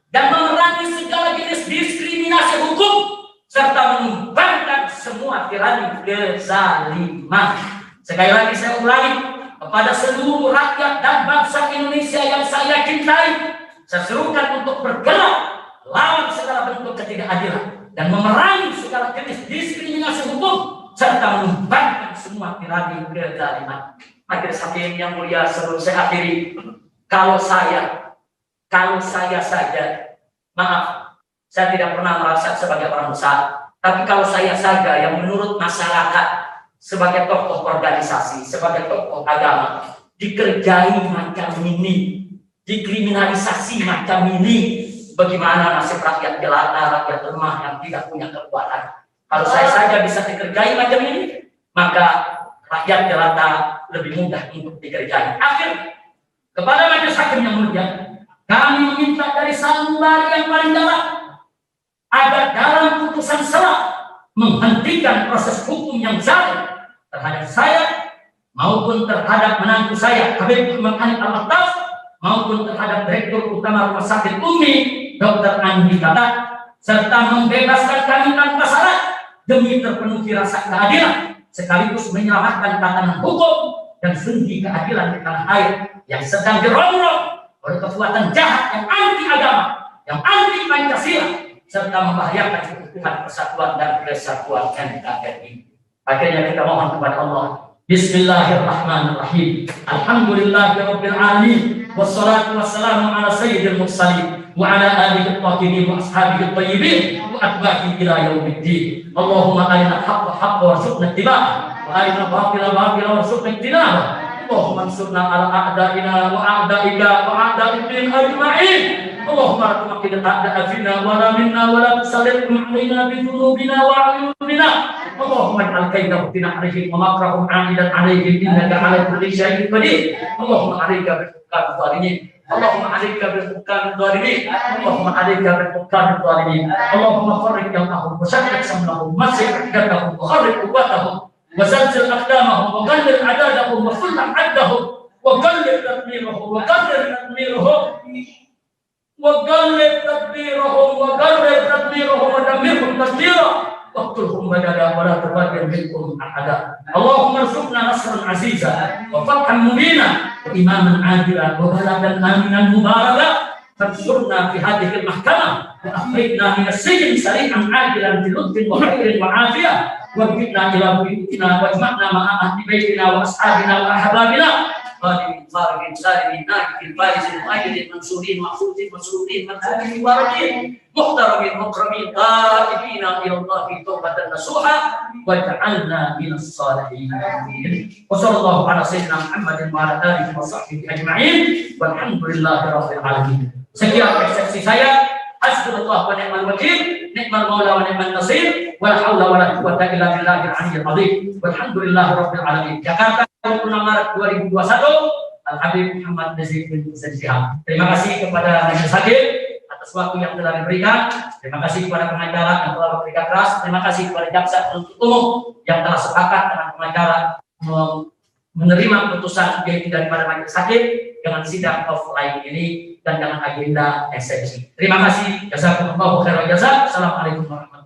dan memerangi segala jenis diskriminasi hukum serta menumbangkan semua tirani kezaliman. Sekali lagi saya ulangi, kepada seluruh rakyat dan bangsa Indonesia yang saya cintai, saya serukan untuk bergerak lawan segala bentuk ketidakadilan dan memerangi segala jenis diskriminasi hukum serta menumbangkan semua tirani kezaliman. Majelis hakim yang mulia, sebelum saya akhiri, kalau saya saja, maaf, saya tidak pernah merasa sebagai orang besar, tapi kalau saya saja yang menurut masyarakat sebagai tokoh organisasi, sebagai tokoh agama, dikerjai macam ini, dikriminalisasi macam ini, bagaimana nasib rakyat jelata, rakyat lemah yang tidak punya kekuatan? Kalau saya saja bisa dikerjai macam ini, maka rakyat jelata lebih mudah untuk dikerjai. Akhir, kepada majelis hakim yang mulia, kami meminta dari sanubari yang paling dalam agar dalam putusan sela menghentikan proses hukum yang zalim terhadap saya maupun terhadap menantu saya Habib Muhammad Hanif Al-Atas maupun terhadap Direktur Utama Rumah Sakit Umi Dr. Andi Kata, serta membebaskan kami tanpa syarat demi terpenuhi rasa keadilan sekaligus menyelamatkan tatanan hukum dan sendi keadilan di tanah air yang sedang dirongrong oleh kekuatan jahat yang anti agama, yang anti Pancasila, serta membahayakan keutuhan persatuan dan kesatuan NKRI. Akhirnya kita mohon kepada Allah. Bismillahirrahmanirrahim. Alhamdulillahirabbil alamin. Wassalatu wassalamu ala sayyidil mursalin wa ala alihi at-tahirin wa ashabihi at-tayyibin wa atba'ihi ila yaumiddin. Allahumma arina al-haqqa haqqan warzuqna ittiba'ah wa arina al-batila batilan warzuqna ijtinabah. Allahumma ansurna ala a'da'ina wa a'da'ika wa a'da'id-din ajma'in. اللهم لا تمكن الأعداء فينا ولا منا ولا تسلطهم علينا بذنوبنا وعيوبنا. اللهم اجعل كيدهم في نحرهم ومكرهم عائدا عليهم إنك على كل شيء قدير. اللهم عليك بالحكام الظالمين. اللهم عليك بالحكام الظالمين. اللهم عليك بالحكام الظالمين. اللهم فرج جمعهم وشتت شملهم ومسح حجتهم وخرج قوتهم وزلزل أقدامهم وقلل عدادهم وفل عدهم وقلل تدميرهم وقلل تدميرهم وقلب تدبيرهم ودمرهم تدميرا واقتلهم بدلا ولا تبادر منكم احدا. اللهم ارزقنا نصرا عزيزا وفتحا مبينا واماما عادلا وبلدا امنا مباركا. فانصرنا في هذه المحكمه واخرجنا من السجن سريعا عاجلا بلطف وخير وعافيه وارجعنا الى بيوتنا واجمعنا مع اهل بيتنا واصحابنا واحبابنا غالبين خارجين سالمين ناجحين فائزين مؤيدين منصورين محفوظين مسرورين منصورين مباركين محترمين مكرمين تائبين الى الله توبه نصوحا واجعلنا من الصالحين. وصلى الله على سيدنا محمد وعلى اله وصحبه اجمعين والحمد لله رب العالمين. Sekian eksepsi saya. Hasbunallahu wa ni'mal wakil, ni'mal maula wa ni'mal nasir, wala haula wala quwwata illa billahil aliyyil azim. Walhamdulillahirabbil alamin. Jakarta 26 Maret 2021. Al-Habib Muhammad Nazif bin Husain Shihab. Terima kasih kepada majelis hakim atas waktu yang telah diberikan. Terima kasih kepada pengacara yang telah bekerja keras. Terima kasih kepada jaksa penuntut umum yang telah sepakat dengan pengacara menerima putusan yaitu daripada majelis hakim dengan sidang offline ini dan dengan agenda eksepsi. Terima kasih. Jazakumullahu khairan jazaa. Assalamualaikum warahmatullahi wabarakatuh.